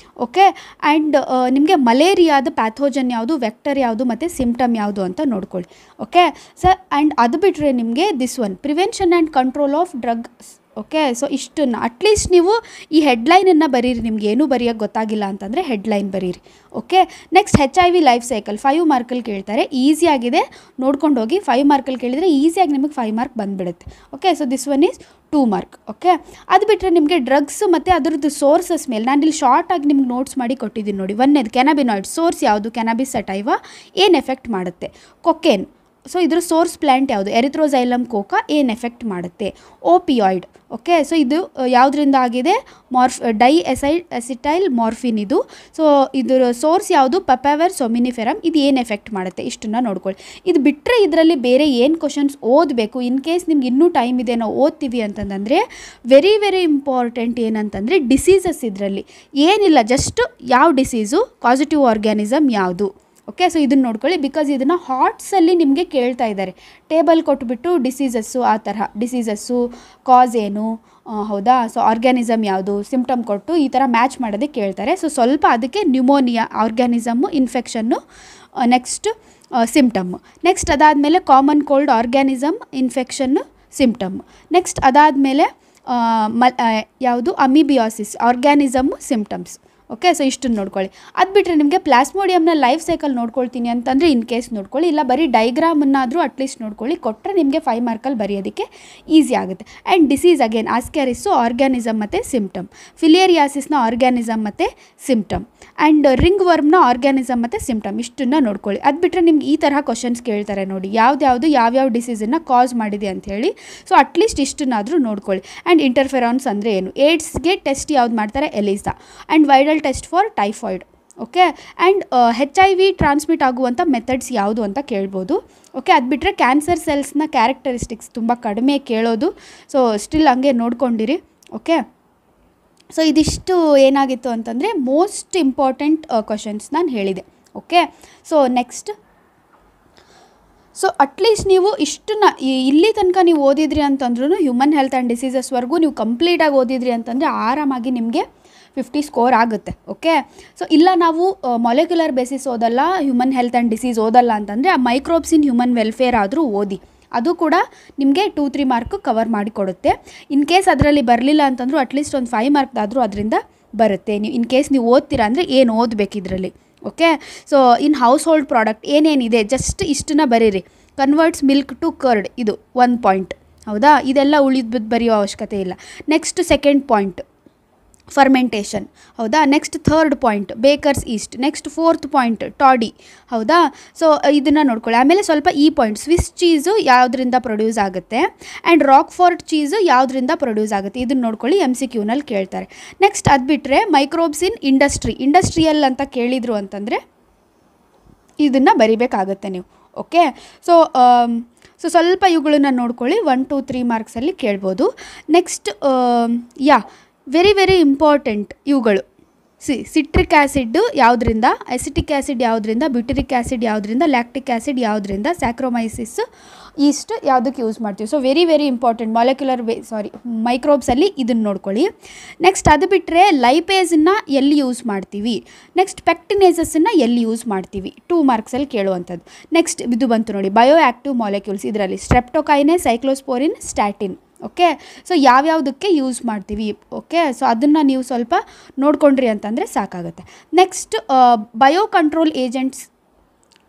ಓಕೆ, ಆ್ಯಂಡ್ ನಿಮಗೆ ಮಲೇರಿಯಾದ ಪ್ಯಾಥೋಜನ್ ಯಾವುದು, ವೆಕ್ಟರ್ ಯಾವುದು ಮತ್ತು ಸಿಂಪ್ಟಮ್ ಯಾವುದು ಅಂತ ನೋಡ್ಕೊಳ್ಳಿ. ಓಕೆ ಸರ್, ಆ್ಯಂಡ್ ಅದು ಬಿಟ್ಟರೆ ನಿಮಗೆ this one, prevention and control of drugs. Okay, so ಇಷ್ಟನ್ನು ಅಟ್ಲೀಸ್ಟ್ ನೀವು ಈ ಹೆಡ್ಲೈನನ್ನು ಬರೀರಿ, ನಿಮ್ಗೆ ಏನೂ ಬರೆಯೋಕ್ಕೆ ಗೊತ್ತಾಗಿಲ್ಲ ಅಂತಂದರೆ ಹೆಡ್ಲೈನ್ ಬರೀರಿ. Okay, next HIV life cycle 5 ಮಾರ್ಕಲ್ಲಿ ಕೇಳ್ತಾರೆ, ಈಸಿಯಾಗಿದೆ, ನೋಡ್ಕೊಂಡು ಹೋಗಿ. 5 ಮಾರ್ಕಲ್ಲಿ ಕೇಳಿದರೆ ಈಸಿಯಾಗಿ ನಿಮಗೆ 5 ಮಾರ್ಕ್ ಬಂದುಬಿಡುತ್ತೆ. Okay, so this one is 2 mark. Okay, ಅದು ಬಿಟ್ಟರೆ ನಿಮಗೆ ಡ್ರಗ್ಸ್ ಮತ್ತು ಅದರದ್ದು ಸೋರ್ಸಸ್ ಮೇಲೆ ನಾನು ಇಲ್ಲಿ ಶಾರ್ಟಾಗಿ ನಿಮ್ಗೆ ನೋಟ್ಸ್ ಮಾಡಿ ಕೊಟ್ಟಿದ್ದೀನಿ ನೋಡಿ. ಒಂದೇದು ಕ್ಯಾನಬಿನಾಯ್ಡ್, ಸೋರ್ಸ್ ಯಾವುದು, ಕ್ಯಾನಬಿಸ್ ಸಟೈವಾ, ಏನು ಎಫೆಕ್ಟ್ ಮಾಡುತ್ತೆ. ಕೊಕೇನ್, ಸೊ ಇದ್ರ ಸೋರ್ಸ್ ಪ್ಲ್ಯಾಂಟ್ ಯಾವುದು, ಎರಿಥ್ರೋಸೈಲಮ್ ಕೋಕಾ, ಏನು ಎಫೆಕ್ಟ್ ಮಾಡುತ್ತೆ. ಓಪಿಯಾಯ್ಡ್, ಓಕೆ, ಸೊ ಇದು ಯಾವುದರಿಂದ ಆಗಿದೆ, ಡೈಎಸೈಲ್ ಮಾರ್ಫಿನ್ ಇದು. ಸೊ ಇದರ ಸೋರ್ಸ್ ಯಾವುದು, ಪಪಾವರ್ ಸೊಮಿನಿಫೆರಮ್, ಇದು ಏನು ಎಫೆಕ್ಟ್ ಮಾಡುತ್ತೆ, ಇಷ್ಟನ್ನು ನೋಡ್ಕೊಳ್ಳಿ. ಇದು ಬಿಟ್ಟರೆ ಇದರಲ್ಲಿ ಬೇರೆ ಏನು ಕ್ವಶನ್ಸ್ ಓದಬೇಕು, ಇನ್ ಕೇಸ್ ನಿಮ್ಗೆ ಇನ್ನೂ ಟೈಮ್ ಇದೆ ನಾವು ಓದ್ತೀವಿ ಅಂತಂದರೆ ವೆರಿ ವೆರಿ ಇಂಪಾರ್ಟೆಂಟ್ ಏನಂತಂದರೆ ಡಿಸೀಸಸ್. ಇದರಲ್ಲಿ ಏನಿಲ್ಲ, ಜಸ್ಟ್ ಯಾವ ಡಿಸೀಸು, ಪಾಸಿಟಿವ್ ಆರ್ಗ್ಯಾನಿಸಮ್ ಯಾವುದು. ಓಕೆ, ಸೊ ಇದನ್ನು ನೋಡ್ಕೊಳ್ಳಿ, ಬಿಕಾಸ್ ಇದನ್ನು ಹಾರ್ಟ್ಸಲ್ಲಿ ನಿಮಗೆ ಕೇಳ್ತಾ ಇದ್ದಾರೆ. ಟೇಬಲ್ ಕೊಟ್ಬಿಟ್ಟು ಡಿಸೀಸಸ್ಸು, ಆ ತರಹ ಡಿಸೀಸಸ್ಸು ಕಾಸ್ ಏನು, ಹೌದಾ, ಸೊ ಆರ್ಗ್ಯಾನಿಸಮ್ ಯಾವುದು, ಸಿಂಪ್ಟಮ್ ಕೊಟ್ಟು ಈ ಥರ ಮ್ಯಾಚ್ ಮಾಡೋದಕ್ಕೆ ಕೇಳ್ತಾರೆ. ಸೊ ಸ್ವಲ್ಪ ಅದಕ್ಕೆ ನ್ಯೂಮೋನಿಯಾ ಆರ್ಗ್ಯಾನಿಸಮ್ಮು, ಇನ್ಫೆಕ್ಷನ್ನು, ನೆಕ್ಸ್ಟ್ ಸಿಂಪ್ಟಮ್ಮು. ನೆಕ್ಸ್ಟ್ ಅದಾದಮೇಲೆ common cold, organism, infection, symptom. Next ಅದಾದಮೇಲೆ ಯಾವುದು ಅಮೀಬಿಯಾಸಿಸ್ ಆರ್ಗ್ಯಾನಿಸಮ್ಮು ಸಿಂಪ್ಟಮ್ಸ್. ಓಕೆ, ಸೊ ಇಷ್ಟನ್ನು ನೋಡ್ಕೊಳ್ಳಿ. ಅದು ಬಿಟ್ಟರೆ ನಿಮಗೆ ಪ್ಲಾಸ್ಮೋಡಿಯಮ್ನ ಲೈಫ್ ಸೈಕಲ್ ನೋಡ್ಕೊಳ್ತೀನಿ ಅಂತಂದರೆ ಇನ್ ಕೇಸ್ ನೋಡ್ಕೊಳ್ಳಿ, ಇಲ್ಲ ಬರೀ ಡೈಗ್ರಾಮನ್ನಾದರೂ ಅಟ್ಲೀಸ್ಟ್ ನೋಡ್ಕೊಳ್ಳಿ, ಕೊಟ್ಟರೆ ನಿಮಗೆ 5 ಮಾರ್ಕಲ್ಲಿ ಬರೆಯೋದಕ್ಕೆ ಈಸಿ ಆಗುತ್ತೆ. ಆ್ಯಂಡ್ ಡಿಸೀಸ್ ಅಗೇನ್ ಆಸ್ಕ್ಯಾರಿಸ್ಸು ಆರ್ಗ್ಯಾನಿಸಮ್ ಮತ್ತು ಸಿಂಪ್ಟಮ್, ಫಿಲಿಯರಿಯಾಸಿಸ್ನ ಆರ್ಗ್ಯಾನಿಸಮ್ ಮತ್ತು ಸಿಂಪ್ಟಮ್, ಆ್ಯಂಡ್ ರಿಂಗ್ ವರ್ಮ್ನ ಆರ್ಗ್ಯಾನಿಸಮ್ ಮತ್ತು ಸಿಂಪ್ಟಮ್. ಇಷ್ಟನ್ನು ನೋಡ್ಕೊಳ್ಳಿ. ಅದು ಬಿಟ್ಟರೆ ನಿಮ್ಗೆ ಈ ತರಹ ಕ್ವಶನ್ಸ್ ಕೇಳ್ತಾರೆ ನೋಡಿ, ಯಾವ್ಯಾವ ಡಿಸೀಸನ್ನು ಕಾಸ್ ಮಾಡಿದೆ ಅಂಥೇಳಿ. ಸೊ ಅಟ್ಲೀಸ್ಟ್ ಇಷ್ಟನ್ನಾದರೂ ನೋಡ್ಕೊಳ್ಳಿ. ಆ್ಯಂಡ್ ಇಂಟರ್ಫೆರಾನ್ಸ್ ಅಂದರೆ ಏನು, ಏಡ್ಸ್ಗೆ ಟೆಸ್ಟ್ ಯಾವ್ದು ಮಾಡ್ತಾರೆ, ELISA. And viral test for typhoid. Okay, and HIV transmit ಆಗುವಂಥ ಮೆಥಡ್ಸ್ ಯಾವುದು ಅಂತ ಕೇಳ್ಬೋದು. ಓಕೆ, ಅದು ಬಿಟ್ಟರೆ ಕ್ಯಾನ್ಸರ್ ಸೆಲ್ಸ್ನ ಕ್ಯಾರೆಕ್ಟರಿಸ್ಟಿಕ್ಸ್ ತುಂಬ ಕಡಿಮೆ ಕೇಳೋದು, ಸೊ ಸ್ಟಿಲ್ ಹಂಗೆ ನೋಡ್ಕೊಂಡಿರಿ. ಓಕೆ, ಸೊ ಇದಿಷ್ಟು ಏನಾಗಿತ್ತು ಅಂತಂದರೆ ಮೋಸ್ಟ್ ಇಂಪಾರ್ಟೆಂಟ್ ಕ್ವಶನ್ಸ್ ನಾನು ಹೇಳಿದೆ. Okay, so next, so at least ನೀವು ಇಷ್ಟನ್ನ ಇಲ್ಲಿ ತನಕ ನೀವು ಓದಿದ್ರಿ ಅಂತಂದ್ರೂ ಹ್ಯೂಮನ್ ಹೆಲ್ತ್ ಆ್ಯಂಡ್ ಡಿಸೀಸಸ್ವರೆಗೂ ನೀವು ಕಂಪ್ಲೀಟಾಗಿ ಓದಿದ್ರಿ ಅಂತಂದರೆ ಆರಾಮಾಗಿ ನಿಮಗೆ 50 ಸ್ಕೋರ್ ಆಗುತ್ತೆ. ಓಕೆ, ಸೊ ಇಲ್ಲ ನಾವು ಮಾಲಿಕ್ಯುಲರ್ ಬೇಸಿಸ್ ಓದಲ್ಲ, ಹ್ಯೂಮನ್ ಹೆಲ್ತ್ ಆ್ಯಂಡ್ ಡಿಸೀಸ್ ಓದಲ್ಲ ಅಂತಂದರೆ ಆ ಮೈಕ್ರೋಬ್ಸ್ ಇನ್ ಹ್ಯೂಮನ್ ವೆಲ್ಫೇರ್ ಆದರೂ ಓದಿ, ಅದು ಕೂಡ ನಿಮಗೆ 2-3 ಮಾರ್ಕ್ ಕವರ್ ಮಾಡಿಕೊಡುತ್ತೆ. ಇನ್ ಕೇಸ್ ಅದರಲ್ಲಿ ಬರಲಿಲ್ಲ ಅಂತಂದರೂ ಅಟ್ಲೀಸ್ಟ್ ಒಂದು 5 ಮಾರ್ಕ್ದಾದರೂ ಅದರಿಂದ ಬರುತ್ತೆ. ನೀವು ಇನ್ ಕೇಸ್ ನೀವು ಓದ್ತೀರಾ ಅಂದರೆ ಏನು ಓದಬೇಕು ಇದರಲ್ಲಿ. Okay, so in house hold product ಏನೇನಿದೆ ಜಸ್ಟ್ ಇಷ್ಟನ್ನ ಬರೀರಿ. ಕನ್ವರ್ಟ್ಸ್ ಮಿಲ್ಕ್ ಟು ಕರ್ಡ್, ಇದು 1 ಪಾಯಿಂಟ್. ಹೌದಾ, ಇದೆಲ್ಲ ಉಳಿದ್ಬಿಟ್ಟು ಬರೆಯೋ ಅವಶ್ಯಕತೆ ಇಲ್ಲ. Next second point fermentation. ಹೌದಾ, next third point baker's yeast. Next 4th point toddy. ಹೌದಾ, ಸೊ ಇದನ್ನು ನೋಡ್ಕೊಳ್ಳಿ. ಆಮೇಲೆ ಸ್ವಲ್ಪ ಈ ಪಾಯಿಂಟ್ ಸ್ವಿಸ್ ಚೀಸು ಯಾವುದರಿಂದ ಪ್ರೊಡ್ಯೂಸ್ ಆಗುತ್ತೆ ಆ್ಯಂಡ್ ರಾಕ್ಫೋರ್ಟ್ ಚೀಸು ಯಾವುದರಿಂದ ಪ್ರೊಡ್ಯೂಸ್ ಆಗುತ್ತೆ, ಇದನ್ನು ನೋಡ್ಕೊಳ್ಳಿ, MCQನಲ್ಲಿ ಕೇಳ್ತಾರೆ. ನೆಕ್ಸ್ಟ್ ಅದು ಬಿಟ್ಟರೆ ಮೈಕ್ರೋಬ್ಸ್ ಇನ್ ಇಂಡಸ್ಟ್ರಿಯಲ್ ಅಂತ ಕೇಳಿದರು ಅಂತಂದರೆ ಇದನ್ನು ಬರಿಬೇಕಾಗತ್ತೆ ನೀವು. ಓಕೆ, ಸೊ ಸ್ವಲ್ಪ ಇವುಗಳನ್ನ ನೋಡ್ಕೊಳ್ಳಿ, 1, 2, 3 ಮಾರ್ಕ್ಸಲ್ಲಿ ಕೇಳ್ಬೋದು. ನೆಕ್ಸ್ಟ್ ವೆರಿ ಇಂಪಾರ್ಟೆಂಟ್ ಇವುಗಳು. ಸಿಟ್ರಿಕ್ ಆ್ಯಸಿಡ್ ಯಾವುದರಿಂದ, ಅಸಿಟಿಕ್ ಆ್ಯಸಿಡ್ ಯಾವುದರಿಂದ, ಬ್ಯೂಟರಿಕ್ ಆ್ಯಸಿಡ್ ಯಾವುದರಿಂದ, ಲ್ಯಾಕ್ಟಿಕ್ ಆ್ಯಸಿಡ್ ಯಾವುದರಿಂದ, ಸ್ಯಾಕ್ರೋಮೈಸಿಸ್ ಈಸ್ಟ್ ಯಾವುದಕ್ಕೆ ಯೂಸ್ ಮಾಡ್ತೀವಿ. ಸೊ ವೆರಿ ಇಂಪಾರ್ಟೆಂಟ್ ಮೈಕ್ರೋಬ್ಸಲ್ಲಿ ಇದನ್ನು ನೋಡ್ಕೊಳ್ಳಿ. ನೆಕ್ಸ್ಟ್ ಅದು ಬಿಟ್ಟರೆ ಲೈಪೇಸನ್ನು ಎಲ್ಲಿ ಯೂಸ್ ಮಾಡ್ತೀವಿ, ನೆಕ್ಸ್ಟ್ ಪೆಕ್ಟಿನೇಸಸ್ಸನ್ನು ಎಲ್ಲಿ ಯೂಸ್ ಮಾಡ್ತೀವಿ, 2 ಮಾರ್ಕ್ಸಲ್ಲಿ ಕೇಳುವಂಥದ್ದು. ನೆಕ್ಸ್ಟ್ ಇದು ಬಂತು ನೋಡಿ, ಬಯೋ ಆ್ಯಕ್ಟಿವ್ ಮಾಲಿಕ್ಯೂಲ್ಸ್, ಇದರಲ್ಲಿ ಸ್ಟ್ರೆಪ್ಟೊಕೈನೆ, ಸೈಕ್ಲೋಸ್ಪೋರಿನ್, ಸ್ಟ್ಯಾಟಿನ್. ಓಕೆ, ಸೊ ಯಾವ್ಯಾವುದಕ್ಕೆ ಯೂಸ್ ಮಾಡ್ತೀವಿ. ಓಕೆ, ಸೊ ಅದನ್ನು ನೀವು ಸ್ವಲ್ಪ ನೋಡ್ಕೊಂಡ್ರಿ ಅಂತಂದರೆ ಸಾಕಾಗುತ್ತೆ. ನೆಕ್ಸ್ಟ್ ಬಯೋ ಕಂಟ್ರೋಲ್ ಏಜೆಂಟ್ಸ್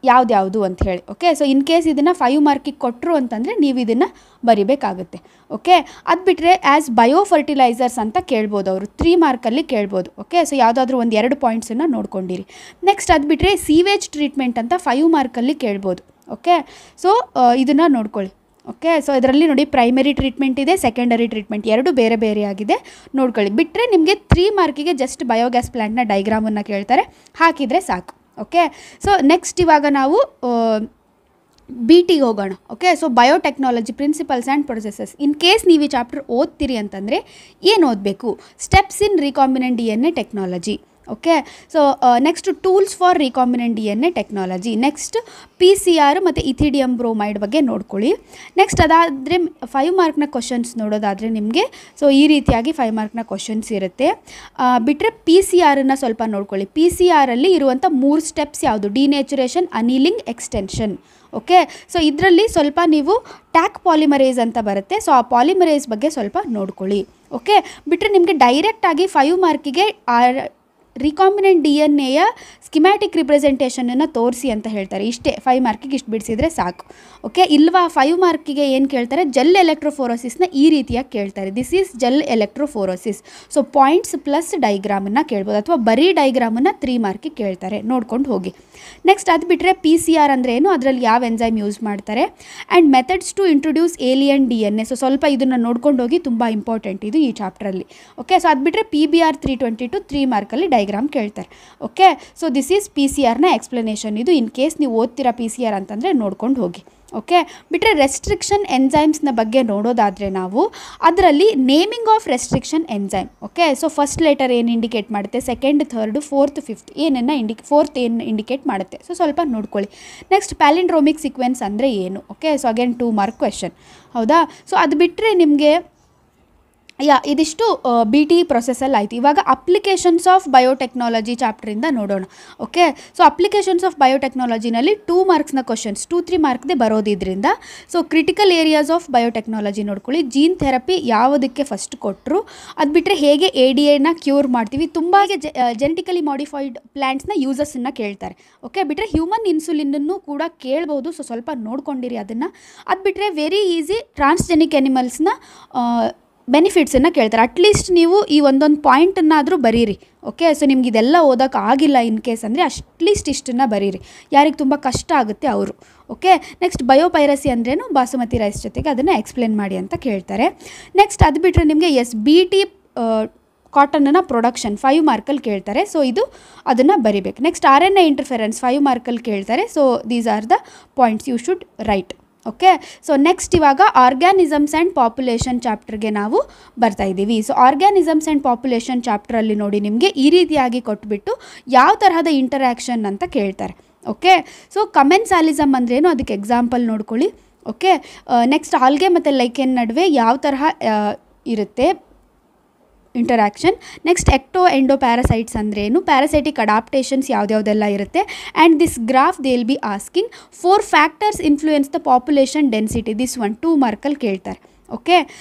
ಯಾವ್ದು ಅಂತ ಹೇಳಿ. ಓಕೆ, ಸೊ ಇನ್ ಕೇಸ್ ಇದನ್ನು 5 ಮಾರ್ಕಿಗೆ ಕೊಟ್ಟರು ಅಂತಂದರೆ ನೀವು ಇದನ್ನು ಬರಿಬೇಕಾಗುತ್ತೆ. ಓಕೆ, ಅದು ಬಿಟ್ಟರೆ ಆ್ಯಸ್ ಬಯೋ ಫರ್ಟಿಲೈಸರ್ಸ್ ಅಂತ ಕೇಳ್ಬೋದು, ಅವರು 3 ಮಾರ್ಕಲ್ಲಿ ಕೇಳ್ಬೋದು. ಓಕೆ, ಸೊ ಯಾವುದಾದ್ರೂ 1-2 ಪಾಯಿಂಟ್ಸನ್ನು ನೋಡ್ಕೊಂಡಿರಿ. ನೆಕ್ಸ್ಟ್ ಅದು ಬಿಟ್ಟರೆ ಸೀವೇಜ್ ಟ್ರೀಟ್ಮೆಂಟ್ ಅಂತ 5 ಮಾರ್ಕಲ್ಲಿ ಕೇಳ್ಬೋದು. ಓಕೆ, ಸೊ ಇದನ್ನು ನೋಡ್ಕೊಳ್ಳಿ. ಓಕೆ, ಸೊ ಇದರಲ್ಲಿ ನೋಡಿ ಪ್ರೈಮರಿ ಟ್ರೀಟ್ಮೆಂಟ್ ಇದೆ, ಸೆಕೆಂಡರಿ ಟ್ರೀಟ್ಮೆಂಟ್, ಎರಡು ಬೇರೆ ಬೇರೆ ಆಗಿದೆ, ನೋಡ್ಕೊಳ್ಳಿ. ಬಿಟ್ಟರೆ ನಿಮಗೆ 3 ಮಾರ್ಕಿಗೆ ಜಸ್ಟ್ ಬಯೋಗ್ಯಾಸ್ ಪ್ಲ್ಯಾಂಟ್ನ ಡೈಗ್ರಾಮನ್ನು ಕೇಳ್ತಾರೆ, ಹಾಕಿದರೆ ಸಾಕು. ಓಕೆ, ಸೊ ನೆಕ್ಸ್ಟ್ ಇವಾಗ ನಾವು BT ಹೋಗೋಣ. Okay, so biotechnology principles and processes. In case ನೀವು ಈ ಚಾಪ್ಟರ್ ಓದ್ತೀರಿ ಅಂತಂದರೆ ಏನು ಓದಬೇಕು, steps in recombinant DNA technology. Okay, so next tools for recombinant DNA technology. Next PCR ಮತ್ತು ಇಥಿಡಿಯಮ್ ಬ್ರೋಮೈಡ್ ಬಗ್ಗೆ ನೋಡ್ಕೊಳ್ಳಿ. ನೆಕ್ಸ್ಟ್ ಅದಾದರೆ 5 ಮಾರ್ಕ್ನ ಕ್ವಶನ್ಸ್ ನೋಡೋದಾದರೆ ನಿಮಗೆ ಸೊ ಈ ರೀತಿಯಾಗಿ 5 ಮಾರ್ಕ್ನ ಕ್ವಶನ್ಸ್ ಇರುತ್ತೆ. ಬಿಟ್ಟರೆ PCR ಸ್ವಲ್ಪ ನೋಡ್ಕೊಳ್ಳಿ. PCRಲ್ಲಿ ಇರುವಂಥ 3 ಸ್ಟೆಪ್ಸ್ ಯಾವುದು, ಡಿನೇಚುರೇಷನ್, ಅನೀಲಿಂಗ್, ಎಕ್ಸ್ಟೆನ್ಷನ್. ಓಕೆ, ಸೊ ಇದರಲ್ಲಿ ಸ್ವಲ್ಪ ನೀವು ಟ್ಯಾಕ್ ಪಾಲಿಮರೇಸ್ ಅಂತ ಬರುತ್ತೆ, ಸೊ ಆ ಪಾಲಿಮರೇಸ್ ಬಗ್ಗೆ ಸ್ವಲ್ಪ ನೋಡ್ಕೊಳ್ಳಿ. ಓಕೆ, ಬಿಟ್ಟರೆ ನಿಮಗೆ ಡೈರೆಕ್ಟಾಗಿ 5 ಮಾರ್ಕಿಗೆ ರೀಕಾಂಬಿನೆಂಟ್ DNAಯ ಸ್ಕಿಮ್ಯಾಟಿಕ್ ರಿಪ್ರೆಸೆಂಟೇಷನನ್ನು ತೋರಿಸಿ ಅಂತ ಹೇಳ್ತಾರೆ. ಇಷ್ಟೇ 5 ಮಾರ್ಕಿಗೆ ಇಷ್ಟು ಬಿಡಿಸಿದರೆ ಸಾಕು. ಓಕೆ, ಇಲ್ವಾ 5 ಮಾರ್ಕಿಗೆ ಏನು ಕೇಳ್ತಾರೆ, ಜೆಲ್ ಎಲೆಕ್ಟ್ರೋಫೋರೋಸಿಸ್ನ ಈ ರೀತಿಯಾಗಿ ಕೇಳ್ತಾರೆ. This is gel electrophoresis. So points plus ಡೈಗ್ರಾಮನ್ನು ಕೇಳ್ಬೋದು, ಅಥವಾ ಬರೀ ಡೈಗ್ರಾಮನ್ನು 3 ಮಾರ್ಕಿಗೆ ಕೇಳ್ತಾರೆ, ನೋಡ್ಕೊಂಡು ಹೋಗಿ. ನೆಕ್ಸ್ಟ್ ಅದು ಬಿಟ್ಟರೆ PCR ಅಂದರೆ ಏನು, ಅದರಲ್ಲಿ ಯಾವ ಎನ್ಸೈಮ್ ಯೂಸ್ ಮಾಡ್ತಾರೆ, and methods to introduce alien DNA. So ಸ್ವಲ್ಪ ಇದನ್ನು ನೋಡ್ಕೊಂಡು ಹೋಗಿ, ತುಂಬ ಇಂಪಾರ್ಟೆಂಟ್ ಇದು ಈ ಚಾಪ್ಟ್ರಲ್ಲಿ. ಓಕೆ, ಸೊ ಅದು ಬಿಟ್ಟರೆ PBR 322 3 ಮಾರ್ಕಲ್ಲಿ ಡೈಗ್ರಾಮ್ ಕೇಳ್ತಾರೆ. ಓಕೆ, ಸೊ ದಿಸ್ ಈಸ್ PCRನ ಎಕ್ಸ್ಪ್ಲನೇಷನ್. ಇದು ಇನ್ ಕೇಸ್ ನೀವು ಓದ್ತೀರಾ PCR ಅಂತಂದರೆ ನೋಡ್ಕೊಂಡು ಹೋಗಿ. ಓಕೆ, ಬಿಟ್ಟರೆ ರೆಸ್ಟ್ರಿಕ್ಷನ್ ಎನ್ಸೈಮ್ಸ್ನ ಬಗ್ಗೆ ನೋಡೋದಾದರೆ ನಾವು ಅದರಲ್ಲಿ naming of restriction enzyme. Okay, so first letter ಏನು ಇಂಡಿಕೇಟ್ ಮಾಡುತ್ತೆ, second, third, fourth, fifth fourth ಏನು ಇಂಡಿಕೇಟ್ ಮಾಡುತ್ತೆ, ಸೊ ಸ್ವಲ್ಪ ನೋಡ್ಕೊಳ್ಳಿ. ನೆಕ್ಸ್ಟ್ ಪ್ಯಾಲಿಂಡ್ರೋಮಿಕ್ ಸೀಕ್ವೆನ್ಸ್ ಅಂದರೆ ಏನು. Okay, so again 2 mark question. ಹೌದಾ, ಸೊ ಅದು ಬಿಟ್ಟರೆ ನಿಮಗೆ ಇದಿಷ್ಟು ಬಿ ಟಿ ಪ್ರೊಸೆಸಲ್ಲಿ ಆಯಿತು. ಇವಾಗ ಅಪ್ಲಿಕೇಶನ್ಸ್ ಆಫ್ ಬಯೋಟೆಕ್ನಾಲಜಿ ಚಾಪ್ಟ್ರಿಂದ ನೋಡೋಣ. ಓಕೆ, ಸೊ ಅಪ್ಲಿಕೇಶನ್ಸ್ ಆಫ್ ಬಯೋಟೆಕ್ನಾಲಜಿನಲ್ಲಿ 2 ಮಾರ್ಕ್ಸ್ನ ಕ್ವಶನ್ಸ್ 2-3 ಮಾರ್ಕ್ದೇ ಬರೋದಿದ್ರಿಂದ so critical areas of biotechnology ನೋಡ್ಕೊಳ್ಳಿ. ಜೀನ್ ಥೆರಪಿ ಯಾವುದಕ್ಕೆ ಫಸ್ಟ್ ಕೊಟ್ಟರು, ಅದು ಬಿಟ್ಟರೆ ಹೇಗೆ ADAನ ಕ್ಯೂರ್ ಮಾಡ್ತೀವಿ, ತುಂಬ ಜೆನೆಟಿಕಲಿ ಮಾಡಿಫೈಡ್ ಪ್ಲ್ಯಾಂಟ್ಸ್ನ ಯೂಸಸ್ಸನ್ನು ಕೇಳ್ತಾರೆ. ಓಕೆ, ಬಿಟ್ಟರೆ ಹ್ಯೂಮನ್ ಇನ್ಸುಲಿನನ್ನು ಕೂಡ ಕೇಳ್ಬೋದು, ಸೊ ಸ್ವಲ್ಪ ನೋಡ್ಕೊಂಡಿರಿ ಅದನ್ನು. ಅದು ಬಿಟ್ಟರೆ ವೆರಿ ಈಸಿ ಟ್ರಾನ್ಸ್ಜೆನಿಕ್ ಎನಿಮಲ್ಸ್ನ ಬೆನಿಫಿಟ್ಸನ್ನು ಕೇಳ್ತಾರೆ. ಅಟ್ಲೀಸ್ಟ್ ನೀವು ಈ ಒಂದೊಂದು ಪಾಯಿಂಟನ್ನಾದರೂ ಬರೀರಿ. ಓಕೆ, ಸೊ ನಿಮ್ಗೆ ಇದೆಲ್ಲ ಓದೋಕೆ ಆಗಿಲ್ಲ ಇನ್ ಕೇಸ್ ಅಂದರೆ ಅಟ್ಲೀಸ್ಟ್ ಇಷ್ಟನ್ನು ಬರೀರಿ, ಯಾರಿಗೆ ತುಂಬ ಕಷ್ಟ ಆಗುತ್ತೆ ಅವರು. ಓಕೆ, ನೆಕ್ಸ್ಟ್ ಬಯೋಪೈರಸಿ ಅಂದ್ರೇನು, ಬಾಸುಮತಿ ರೈಸ್ ಜೊತೆಗೆ ಅದನ್ನು ಎಕ್ಸ್ಪ್ಲೇನ್ ಮಾಡಿ ಅಂತ ಕೇಳ್ತಾರೆ. ನೆಕ್ಸ್ಟ್ ಅದು ಬಿಟ್ಟರೆ ನಿಮಗೆ BT ಕಾಟನ್ನ ಪ್ರೊಡಕ್ಷನ್ 5 ಮಾರ್ಕಲ್ಲಿ ಕೇಳ್ತಾರೆ, ಸೊ ಇದು ಅದನ್ನು ಬರಿಬೇಕು. ನೆಕ್ಸ್ಟ್ RNA ಇಂಟರ್ಫೆರೆನ್ಸ್ 5 ಮಾರ್ಕಲ್ಲಿ ಕೇಳ್ತಾರೆ, so these are the points you should write. Okay, so next ಇವಾಗ ಆರ್ಗ್ಯಾನಿಸಮ್ಸ್ ಆ್ಯಂಡ್ ಪಾಪ್ಯುಲೇಷನ್ ಚಾಪ್ಟರ್ಗೆ ನಾವು ಬರ್ತಾ ಇದ್ದೀವಿ. ಸೊ ಆರ್ಗ್ಯಾನಿಸಮ್ಸ್ ಆ್ಯಂಡ್ ಪಾಪ್ಯುಲೇಷನ್ ಚಾಪ್ಟ್ರಲ್ಲಿ ನೋಡಿ ನಿಮಗೆ ಈ ರೀತಿಯಾಗಿ ಕೊಟ್ಬಿಟ್ಟು ಯಾವ ತರಹದ ಇಂಟರ್ಯಾಕ್ಷನ್ ಅಂತ ಕೇಳ್ತಾರೆ. ಓಕೆ, ಸೊ ಕಮೆನ್ಸಾಲಿಸಮ್ ಅಂದ್ರೇನು ಅದಕ್ಕೆ ಎಕ್ಸಾಂಪಲ್ ನೋಡ್ಕೊಳ್ಳಿ. ಓಕೆ, ನೆಕ್ಸ್ಟ್ ಆಲ್ಗೆ ಮತ್ತು ಲೈಕೆನ್ ನಡುವೆ ಯಾವ ತರಹ ಇರುತ್ತೆ ಇಂಟರಾಕ್ಷನ್. ನೆಕ್ಸ್ಟ್ ಎಕ್ಟೋ ಎಂಡೋ ಪ್ಯಾರಾಸೈಟ್ಸ್ ಅಂದ್ರೇನು, ಪ್ಯಾರಾಸೈಟಿಕ್ ಅಡಾಪ್ಟೇಷನ್ಸ್ ಯಾವುದ್ಯಾವುದೆಲ್ಲ ಇರುತ್ತೆ. And this graph they will be asking 4 factors influence the population density. This 2 ಮಾರ್ಕಲ್ಲಿ ಕೇಳ್ತಾರೆ. ಓಕೆ,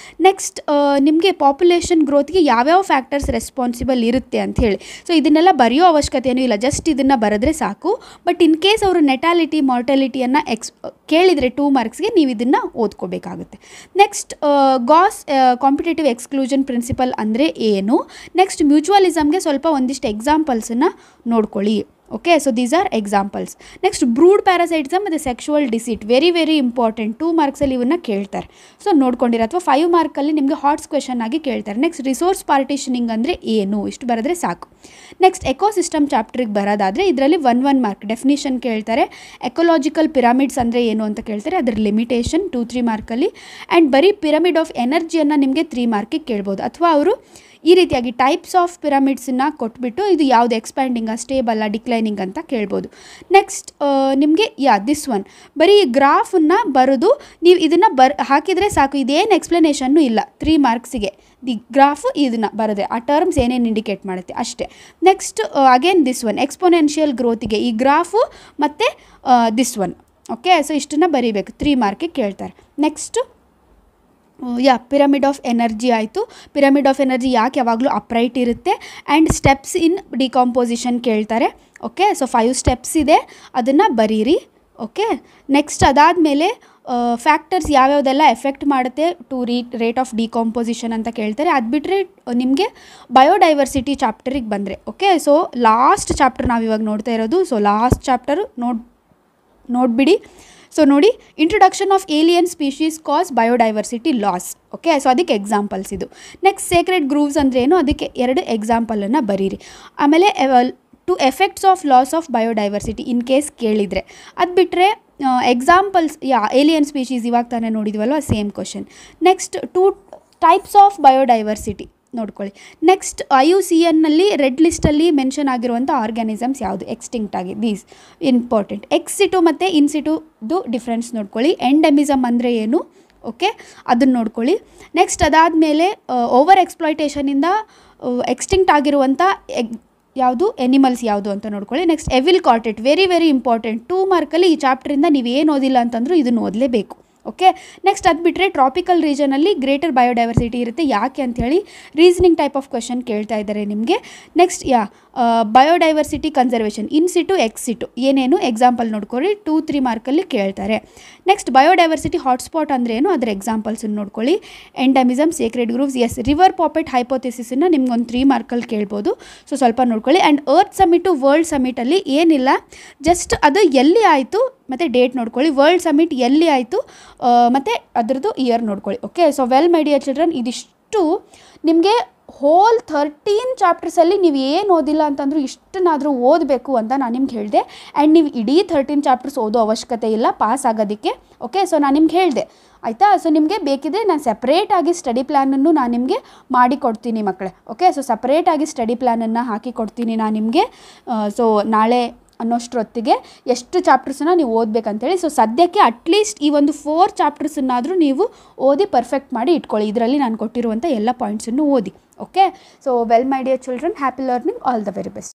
ನೆಕ್ಸ್ಟ್ ನಿಮಗೆ ಪಾಪ್ಯುಲೇಷನ್ ಗ್ರೋತ್ಗೆ ಯಾವ್ಯಾವ ಫ್ಯಾಕ್ಟರ್ಸ್ ರೆಸ್ಪಾನ್ಸಿಬಲ್ ಇರುತ್ತೆ ಅಂಥೇಳಿ. ಸೊ ಇದನ್ನೆಲ್ಲ ಬರೆಯೋ ಅವಶ್ಯಕತೆಯೂ ಇಲ್ಲ, ಜಸ್ಟ್ ಇದನ್ನು ಬರೆದ್ರೆ ಸಾಕು. ಬಟ್ ಇನ್ ಕೇಸ್ ಅವರು ನೆಟಾಲಿಟಿ ಮಾರ್ಟಾಲಿಟಿಯನ್ನು ಕೇಳಿದರೆ 2 ಮಾರ್ಕ್ಸ್ಗೆ ನೀವು ಇದನ್ನು ಓದ್ಕೋಬೇಕಾಗುತ್ತೆ. Next Gause competitive exclusion principle ಅಂದರೆ ಏನು. ನೆಕ್ಸ್ಟ್ ಮ್ಯೂಚುವಲಿಸಮ್ಗೆ ಸ್ವಲ್ಪ ಒಂದಿಷ್ಟು ಎಕ್ಸಾಂಪಲ್ಸನ್ನು ನೋಡ್ಕೊಳ್ಳಿ. Okay, so these are examples. Next brood parasitism ಮತ್ತು sexual deceit very very important, 2 ಮಾರ್ಕ್ಸಲ್ಲಿ ಇವನ್ನ ಕೇಳ್ತಾರೆ, ಸೊ ನೋಡ್ಕೊಂಡಿರ. ಅಥವಾ 5 ಮಾರ್ಕಲ್ಲಿ ನಿಮಗೆ ಹಾಟ್ಸ್ ಕ್ವೆಶನ್ ಆಗಿ ಕೇಳ್ತಾರೆ. ನೆಕ್ಸ್ಟ್ ರಿಸೋರ್ಸ್ ಪಾರ್ಟಿಷನಿಂಗ್ ಅಂದರೆ ಏನು, ಇಷ್ಟು ಬರೆದ್ರೆ ಸಾಕು. ನೆಕ್ಸ್ಟ್ ಎಕೋಸಿಸ್ಟಮ್ ಚಾಪ್ಟ್ರಿಗೆ ಬರೋದಾದರೆ ಇದರಲ್ಲಿ 1 ಮಾರ್ಕ್ ಡೆಫಿನಿಷನ್ ಕೇಳ್ತಾರೆ. ಎಕೋಲಾಜಿಕಲ್ ಪಿರಾಮಿಡ್ಸ್ ಅಂದರೆ ಏನು ಅಂತ ಕೇಳ್ತಾರೆ, ಅದರ ಲಿಮಿಟೇಷನ್ 2-3 ಮಾರ್ಕಲ್ಲಿ. ಆ್ಯಂಡ್ ಬರೀ ಪಿರಮಿಡ್ ಆಫ್ ಎನರ್ಜಿಯನ್ನು ನಿಮಗೆ 3 ಮಾರ್ಕಿಗೆ ಕೇಳ್ಬೋದು. ಅಥವಾ ಅವರು ಈ ರೀತಿಯಾಗಿ ಟೈಪ್ಸ್ ಆಫ್ ಪಿರಮಿಡ್ಸನ್ನು ಕೊಟ್ಬಿಟ್ಟು ಇದು ಯಾವುದು ಎಕ್ಸ್ಪ್ಯಾಂಡಿಂಗ, ಸ್ಟೇಬಲ್ಲ, ಡಿಕ್ಲೈನಿಂಗ್ ಅಂತ ಕೇಳ್ಬೋದು. ನೆಕ್ಸ್ಟ್ ನಿಮಗೆ ದಿಸ್ ಒನ್ ಬರೀ ಗ್ರಾಫನ್ನು ಬರೋದು, ನೀವು ಇದನ್ನು ಹಾಕಿದರೆ ಸಾಕು, ಇದೇನು ಎಕ್ಸ್ಪ್ಲನೇಷನ್ನು ಇಲ್ಲ. 3 ಮಾರ್ಕ್ಸಿಗೆ ದಿ ಗ್ರಾಫು ಇದನ್ನು ಬರೋದೆ, ಆ ಟರ್ಮ್ಸ್ ಏನೇನು ಇಂಡಿಕೇಟ್ ಮಾಡುತ್ತೆ ಅಷ್ಟೇ. Next again this one exponential ಗ್ರೋತಿಗೆ ಈ ಗ್ರಾಫು ಮತ್ತು ದಿಸ್ ಒನ್. ಓಕೆ, ಸೊ ಇಷ್ಟನ್ನು ಬರೀಬೇಕು, 3 ಮಾರ್ಕಿಗೆ ಕೇಳ್ತಾರೆ. ನೆಕ್ಸ್ಟು ಪಿರಮಿಡ್ ಆಫ್ ಎನರ್ಜಿ ಆಯಿತು. ಪಿರಮಿಡ್ ಆಫ್ ಎನರ್ಜಿ ಯಾಕೆ ಯಾವಾಗಲೂ ಅಪ್ರೈಟ್ ಇರುತ್ತೆ. ಆ್ಯಂಡ್ ಸ್ಟೆಪ್ಸ್ ಇನ್ ಡಿಕಾಂಪೋಸಿಷನ್ ಕೇಳ್ತಾರೆ. ಓಕೆ, ಸೊ 5 ಸ್ಟೆಪ್ಸ್ ಇದೆ, ಅದನ್ನು ಬರೀರಿ. ಓಕೆ, ನೆಕ್ಸ್ಟ್ ಅದಾದಮೇಲೆ ಫ್ಯಾಕ್ಟರ್ಸ್ ಯಾವ್ಯಾವುದೆಲ್ಲ ಎಫೆಕ್ಟ್ ಮಾಡುತ್ತೆ ಟು ರೇಟ್ ಆಫ್ ಡಿಕಾಂಪೋಸಿಷನ್ ಅಂತ ಕೇಳ್ತಾರೆ. ಅದು ಬಿಟ್ಟರೆ ನಿಮಗೆ ಬಯೋಡೈವರ್ಸಿಟಿ ಚಾಪ್ಟರಿಗೆ ಬಂದರೆ, ಓಕೆ, ಸೊ ಲಾಸ್ಟ್ ಚಾಪ್ಟರ್ ನಾವಿವಾಗ ನೋಡ್ತಾ ಇರೋದು. ಸೊ ಲಾಸ್ಟ್ ಚಾಪ್ಟರು ನೋಡಿಬಿಡಿ. ಸೊ ನೋಡಿ, introduction of alien species cause biodiversity loss. Okay, so ಅದಕ್ಕೆ ಎಕ್ಸಾಂಪಲ್ಸ್ ಇದು. ನೆಕ್ಸ್ಟ್ ಸೇಕ್ರೆಡ್ ಗ್ರೂವ್ಸ್ ಅಂದ್ರೇನು, ಅದಕ್ಕೆ 2 ಎಕ್ಸಾಂಪಲನ್ನು ಬರೀರಿ. ಆಮೇಲೆ two effects of loss of biodiversity in case ಕೇಳಿದರೆ. ಅದು ಬಿಟ್ಟರೆ ಎಕ್ಸಾಂಪಲ್ಸ್ ಏಲಿಯನ್ ಸ್ಪೀಶೀಸ್ ಇವಾಗ ತಾನೇ ನೋಡಿದ್ವಲ್ವ, same question. Next 2 types of biodiversity ನೋಡ್ಕೊಳ್ಳಿ. ನೆಕ್ಸ್ಟ್ IUCNನಲ್ಲಿ ರೆಡ್ ಲಿಸ್ಟಲ್ಲಿ ಮೆನ್ಷನ್ ಆಗಿರುವಂಥ ಆರ್ಗ್ಯಾನಿಸಮ್ಸ್ ಯಾವುದು ಎಕ್ಸ್ಟಿಂಕ್ಟ್ ಆಗಿ, ದೀಸ್ ಇಂಪಾರ್ಟೆಂಟ್. ಎಕ್ಸಿಟು ಮತ್ತು ಇನ್ಸಿಟುದು ಡಿಫ್ರೆನ್ಸ್ ನೋಡ್ಕೊಳ್ಳಿ. ಎಂಡೆಮಿಸಮ್ ಅಂದರೆ ಏನು, ಓಕೆ, ಅದನ್ನು ನೋಡ್ಕೊಳ್ಳಿ. ನೆಕ್ಸ್ಟ್ ಅದಾದಮೇಲೆ ಓವರ್ ಎಕ್ಸ್ಪ್ಲಾಯ್ಟೇಷನಿಂದ ಎಕ್ಸ್ಟಿಂಕ್ಟ್ ಆಗಿರುವಂಥ ಯಾವುದು ಎನಿಮಲ್ಸ್ ಯಾವುದು ಅಂತ ನೋಡ್ಕೊಳ್ಳಿ. Next evil quartet very very important, 2 ಮಾರ್ಕಲ್ಲಿ ಈ ಚಾಪ್ಟ್ರಿಂದ ನೀವು ಏನು ಓದಿಲ್ಲ ಅಂತಂದರೂ ಇದನ್ನು ಓದಲೇಬೇಕು. ಓಕೆ, ನೆಕ್ಸ್ಟ್ ಅದು ಬಿಟ್ಟರೆ ಟ್ರಾಪಿಕಲ್ ರೀಜನಲ್ಲಿ ಗ್ರೇಟರ್ ಬಯೋಡೈವರ್ಸಿಟಿ ಇರುತ್ತೆ, ಯಾಕೆ ಅಂಥೇಳಿ ರೀಸನಿಂಗ್ ಟೈಪ್ ಆಫ್ ಕ್ವೆಶನ್ ಕೇಳ್ತಾ ಇದ್ದಾರೆ ನಿಮಗೆ. Next biodiversity conservation in situ exit ಏನೇನು ಎಕ್ಸಾಂಪಲ್ ನೋಡ್ಕೊಳ್ಳಿ, 2-3 ಮಾರ್ಕಲ್ಲಿ ಕೇಳ್ತಾರೆ. ನೆಕ್ಸ್ಟ್ ಬಯೋಡೈವರ್ಸಿಟಿ ಹಾಟ್ಸ್ಪಾಟ್ ಅಂದ್ರೇನು, ಅದರ ಎಕ್ಸಾಂಪಲ್ಸನ್ನು ನೋಡ್ಕೊಳ್ಳಿ. Endemism, sacred groves, rivet popper ಹೈಪೋಥೆಸಿಸನ್ನು ನಿಮ್ಗೊಂದು 3 ಮಾರ್ಕಲ್ಲಿ ಕೇಳ್ಬೋದು, ಸೊ ಸ್ವಲ್ಪ ನೋಡ್ಕೊಳ್ಳಿ. ಆ್ಯಂಡ್ ಅರ್ತ್ ಸಮಿಟು ವರ್ಲ್ಡ್ ಸಮಿಟಲ್ಲಿ ಏನಿಲ್ಲ, ಜಸ್ಟ್ ಅದು ಎಲ್ಲಿ ಆಯಿತು ಮತ್ತು ಡೇಟ್ ನೋಡ್ಕೊಳ್ಳಿ. ವರ್ಲ್ಡ್ ಸಮಿಟ್ ಎಲ್ಲಿ ಆಯಿತು ಮತ್ತು ಅದರದ್ದು ಇಯರ್ ನೋಡ್ಕೊಳ್ಳಿ. Okay, so well my dear children, ಇದಿಷ್ಟು ನಿಮಗೆ ಹೋಲ್ 13 ಚಾಪ್ಟರ್ಸಲ್ಲಿ ನೀವು ಏನು ಓದಿಲ್ಲ ಅಂತಂದರೂ ಇಷ್ಟನ್ನಾದರೂ ಓದಬೇಕು ಅಂತ ನಾನು ನಿಮ್ಗೆ ಹೇಳಿದೆ. ಆ್ಯಂಡ್ ನೀವು ಇಡೀ 13 ಚಾಪ್ಟರ್ಸ್ ಓದೋ ಅವಶ್ಯಕತೆ ಇಲ್ಲ ಪಾಸ್ ಆಗೋದಕ್ಕೆ. ಓಕೆ, ಸೊ ನಾನು ನಿಮ್ಗೆ ಹೇಳಿದೆ ಆಯಿತಾ. ಸೊ ನಿಮಗೆ ಬೇಕಿದ್ರೆ ನಾನು ಸಪ್ರೇಟಾಗಿ ಸ್ಟಡಿ ಪ್ಲ್ಯಾನನ್ನು ನಾನು ನಿಮಗೆ ಮಾಡಿಕೊಡ್ತೀನಿ ಮಕ್ಕಳೇ. ಓಕೆ, ಸೊ ಸಪ್ರೇಟಾಗಿ ಸ್ಟಡಿ ಪ್ಲ್ಯಾನನ್ನು ಹಾಕಿ ಕೊಡ್ತೀನಿ ನಾನು ನಿಮಗೆ. ಸೊ ನಾಳೆ ಅನ್ನೋಷ್ಟರೊತ್ತಿಗೆ ಎಷ್ಟು ಚಾಪ್ಟರ್ಸನ್ನು ನೀವು ಓದಬೇಕಂತೇಳಿ. ಸೊ ಸದ್ಯಕ್ಕೆ ಅಟ್ಲೀಸ್ಟ್ ಈ ಒಂದು 4 ಚಾಪ್ಟರ್ಸನ್ನಾದರೂ ನೀವು ಓದಿ ಪರ್ಫೆಕ್ಟ್ ಮಾಡಿ ಇಟ್ಕೊಳ್ಳಿ. ಇದರಲ್ಲಿ ನಾನು ಕೊಟ್ಟಿರುವಂಥ ಎಲ್ಲ ಪಾಯಿಂಟ್ಸನ್ನು ಓದಿ. Okay, so well my dear children, happy learning, all the very best.